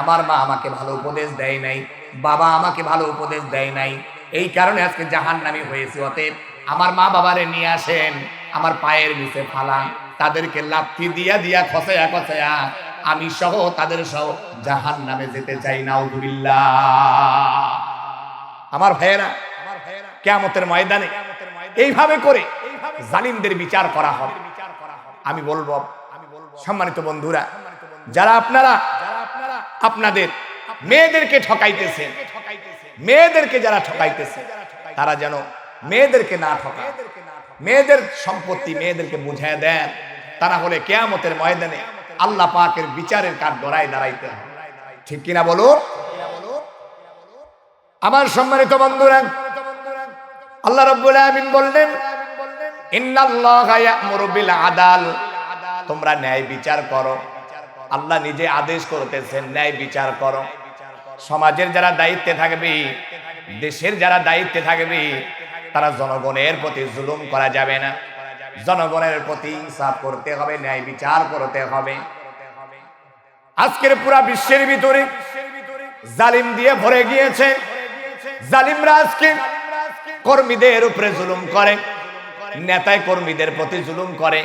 আমার মা আমাকে ভালো উপদেশ দেয় নাই, বাবা আমাকে ভালো উপদেশ দেয় নাই, এই কারণে আজকে জাহান্নামী হয়েছি। অতএব আমার মা বাবারে নিয়ে আসেন, আমার পায়ের নিচে ফালান, তাদেরকে লাথি দিয়া দিয়া খসায়া খসায়া আমি সহ তাদের সহ জাহান্নামে যেতে চাই। নাউযুবিল্লাহ। আমার ভাইয়েরা, কিয়ামতের ময়দানে এইভাবে করে জালিমদের বিচার করা হবে। আমি বলবো সম্মানিত বন্ধুরা, যারা আপনারা আপনাদের মেয়েদেরকে ঠকাইতেছেন, মেয়েদেরকে যারা ঠকাইতেছে তারা যেন মেয়েদেরকে না ঠকায়, মেয়েদের সম্পত্তি মেয়েদেরকে বুঝায় দেন। তা না হলে কিয়ামতের ময়দানে আল্লাহ পাকের বিচারের কাঠগড়ায় দাঁড়াইতে হবে। ঠিক কিনা বলুন? আমার সম্মানিত বন্ধুরা, আল্লাহ রাব্বুল আলামিন বললেন, ইন্নাল্লাহা ইয়া'মুরু বিল আদাল, তোমরা ন্যায় বিচার করো। আল্লাহ নিজে আদেশ করতেছেন ন্যায় বিচার করো। সমাজের যারা দায়িত্বে থাকবে, দেশের যারা দায়িত্বে থাকবে, তারা জনগণের প্রতি জুলুম করা যাবে না। জনগণের প্রতি ইনসাফ করতে হবে, ন্যায় বিচার করতে হবে। আজকের পুরা বিশ্বের ভিতরে জালিম দিয়ে ভরে গিয়েছে। জালিমরা আজকে কর্মীদের উপরে জুলুম করে, নেতায় কর্মীদের প্রতি জুলুম করে,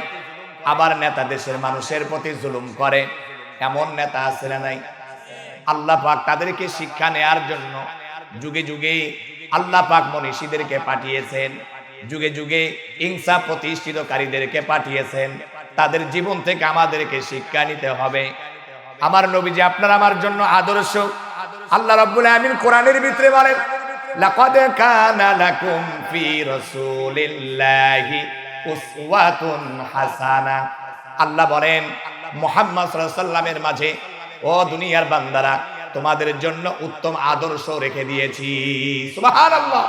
আবার নেতা দেশের মানুষের প্রতি জুলুম করে। এমন নেতা আছে না নাই? আল্লাহ পাক তাদেরকে শিক্ষা নেয়ার জন্য যুগে যুগে আল্লাহ পাক মনীষীদেরকে পাঠিয়েছেন, যুগে যুগে ইনসাফ প্রতিষ্ঠিতকারীদেরকে পাঠিয়েছেন। তাদের জীবন থেকে আমাদেরকে শিক্ষা নিতে হবে। আমার নবীজি আপনার আমার জন্য আদর্শ। আল্লাহ রাব্বুল আমিন কোরআনের ভিতরে বলেন, লাকাদ কানা লাকুম ফি রাসূলিল্লাহি উসওয়াতুন হাসানা। আল্লাহ বলেন মুহাম্মদ সাল্লাল্লাহু আলাইহি ওয়াসাল্লামের মাঝে, ও দুনিয়ার বান্দারা, তোমাদের জন্য উত্তম আদর্শ রেখে দিয়েছি। সুবহানাল্লাহ।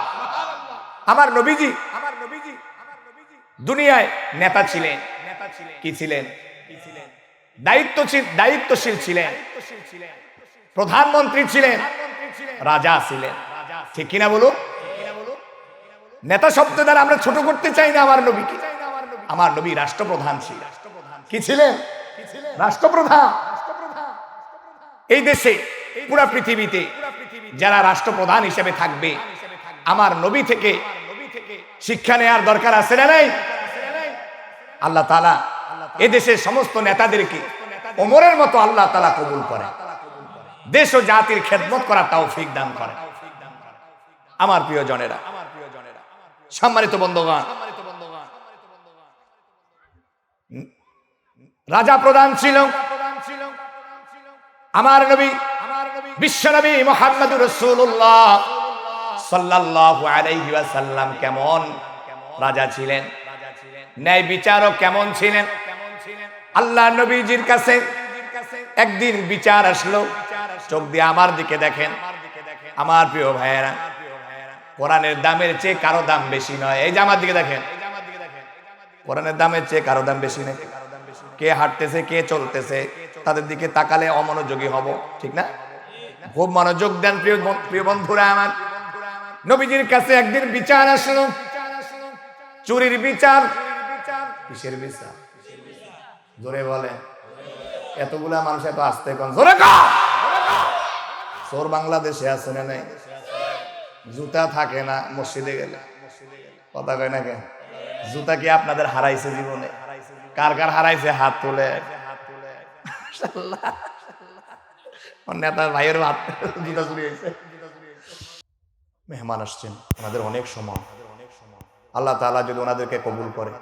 আমার নবীজি দুনিয়ায় নেতা ছিলেন, কি ছিলেন? দায়িত্বশীল ছিলেন, প্রধানমন্ত্রী ছিলেন, রাজা ছিলেন। ঠিক কিনা বলুন? নেতা শব্দ দ্বারা আমরা ছোট করতে চাই না আমার নবীকে। আমার নবী রাষ্ট্রপ্রধান ছিলেন। কি ছিলেন? রাষ্ট্রপ্রধান। এই দেশে পুরা পৃথিবীতে যারা রাষ্ট্রপ্রধান হিসেবে থাকবে, আমার নবী থেকে শিক্ষা নেওয়ার দরকার আছে না নাই? আল্লাহ তাআলা এদেশের সমস্ত নেতাদেরকে ওমরের মতো আল্লাহ তাআলা কবুল করে, দেশ ও জাতির খেদমত করার তৌফিক দান করে। আমার প্রিয় জনেরা, সম্মানিত বন্ধুগণ, রাজা প্রধান ছিল আমার নবী, বিশ্বনবী মুহাম্মদুর রাসূলুল্লাহ সাল্লাল্লাহু আলাইহি ওয়াসাল্লাম। কেমন রাজা ছিলেন, ন্যায় বিচারক কেমন ছিলেন? আল্লাহ নবীজির কাছে একদিন বিচার আসলো। চোখ দিয়ে আমার দিকে দেখেন আমার প্রিয় ভাইয়েরা, কোরআনের দামের চেয়ে কারো দাম বেশি নয়। এই যে আমার দিকে দেখেন, কোরআনের দামের চেয়ে কারো দাম বেশি নেই। কে হাঁটতেছে, কে চলতেছে, তাদের দিকে তাকালে অমনোযোগী হব, ঠিক না? খুব মনোযোগ দেন প্রিয় বন্ধুরা আমার। নবীজির কাছে একদিন বিচার আসলো, চুরির বিচার। কিসের বিচার? জোরে বলে। এতগুলা মানুষ এত আসতে কোন জোরে কা? চোর বাংলাদেশে আছে না নাই? জুতা থাকে না মসজিদে গেলে, কথা কয় না কেন? জুতা কি আপনাদের হারাইছে জীবনে? কার কার হারাইছে হাত তুলে। নেতার ভাইয়ের হাত জুতা চুরি হয়েছে। মেহমান আসছেন, ওনাদের অনেক সময়। আল্লাহ তাআলা যদি ওনাদেরকে কবুল করে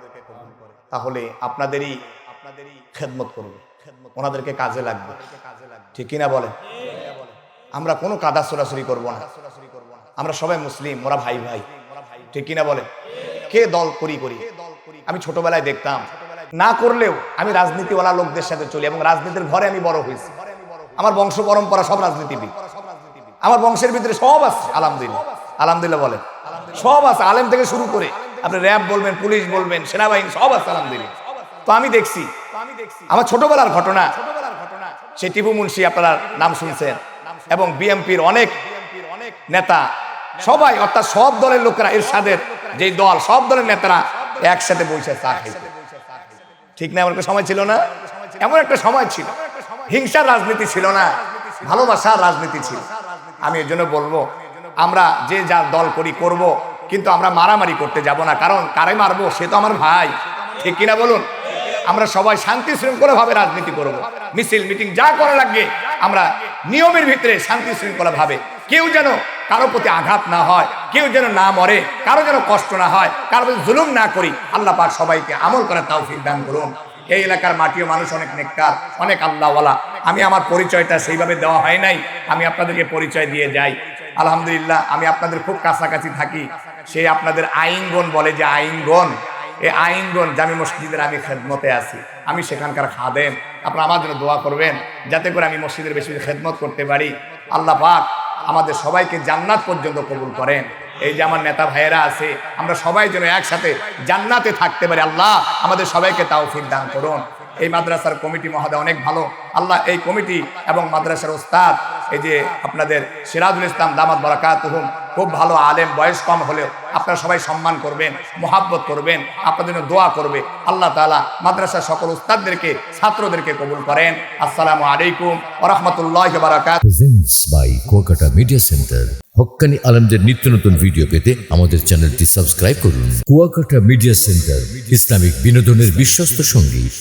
তাহলে আপনাদেরই খেদমত করবে, ওনাদেরকে কাজে লাগবে, ঠিক কিনা বলে? আমরা কোনো কাদা ছোড়াছুরি করবো না। আমরা সবাই মুসলিম, ওরা ভাই ভাই, ঠিক কিনা বলে? কে দল করি। আমি ছোটবেলায় দেখতাম, না করলেও আমি রাজনীতিওয়ালা লোকদের সাথে চলি এবং রাজনীতির ঘরে আমি বড় হয়েছি। আমার বংশ পরম্পরা সব রাজনীতিবিদ, আমার বংশের ভিতরে সব আছে। আলহামদুলিল্লাহ বলে সব আছে, আলেম থেকে শুরু করে আপনি র্যাব বলবেন, পুলিশ বলবেন, সেনাবাহিনী, সব আছে আলহামদুলিল্লাহ। তো আমি দেখছি আমার ছোটবেলার ঘটনা, সে টিপু মুন্সি আপনারা নাম শুনছেন, এবং বিএনপির অনেক নেতা, সবাই অর্থাৎ সব দলের লোকেরা, এরশাদের যে দল, সব দলের নেতারা একসাথে বসে চা খাইছে, ঠিক না? এমন একটা সময় ছিল না? এমন একটা সময় ছিল, হিংসার রাজনীতি ছিল না, ভালোবাসার রাজনীতি ছিল। আমি এর জন্য বলবো, আমরা যে যা দল করি করব, কিন্তু আমরা মারামারি করতে যাব না। কারণ কারে মারবো? সে তো আমার ভাই, ঠিক কিনা বলুন? আমরা সবাই শান্তি শৃঙ্খলা ভাবে রাজনীতি করব, মিছিল মিটিং যা করা লাগবে আমরা নিয়মের ভিতরে শান্তি শৃঙ্খলা ভাবে, কেউ যেন কারো প্রতি আঘাত না হয়, কেউ যেন না মরে, কারো যেন কষ্ট না হয়, কারো প্রতি জুলুম না করি। আল্লাহ পাক সবাইকে আমল করার তৌফিক দান করুন। এই এলাকার মাটিও মানুষ অনেক নেককার, অনেক আল্লাহওয়ালা। আমি আমার পরিচয়টা সেইভাবে দেওয়া হয় নাই, আমি আপনাদেরকে পরিচয় দিয়ে যাই। আলহামদুলিল্লাহ, আমি আপনাদের খুব কাছাকাছি থাকি। সে আপনাদের আইনগণ বলে যে আইনগণ, এই আইনগণ জামি মসজিদের আমি খেদমতে আছি, আমি সেখানকার খাদেম। আপনারা আমার জন্য দোয়া করবেন যাতে করে আমি মসজিদের বেশি খেদমত করতে পারি। আল্লাহ পাক আমাদের সবাইকে জান্নাত পর্যন্ত কবুল করেন। এই যে আমার নেতা ভাইয়েরা আছে, আমরা সবাই যেন একসাথে জান্নাতে থাকতে পারি। আল্লাহ আমাদের সবাইকে তৌফিক দান করুন। এই মাদ্রাসার কমিটি মহোদয় অনেক ভালো, আল্লাহ এই কমিটি এবং মাদ্রাসার ওস্তাদ এই যে আপনাদের সিরাজুল ইসলাম দামাত বারাকাতুহুম খুব ভালো আলেম, বয়স কম হলেও আপনারা সবাই সম্মান করবেন, মোহাব্বত করবেন, আপনাদের জন্য দোয়া করবে। আল্লাহ তাআলা মাদ্রাসার সকল উস্তাদদেরকে, ছাত্রদেরকে কবুল করেন। আসসালামু আলাইকুম ওয়া রাহমাতুল্লাহি ওয়া বারাকাতুহু। Presents by Kuakata media centre. হক্কানি আলেমদের নিত্য নতুন ভিডিও পেতে আমাদের চ্যানেলটি সাবস্ক্রাইব করুন। কুয়াকাটা মিডিয়া সেন্টার, ইসলামিক বিনোদনের বিশ্বস্ত সঙ্গী।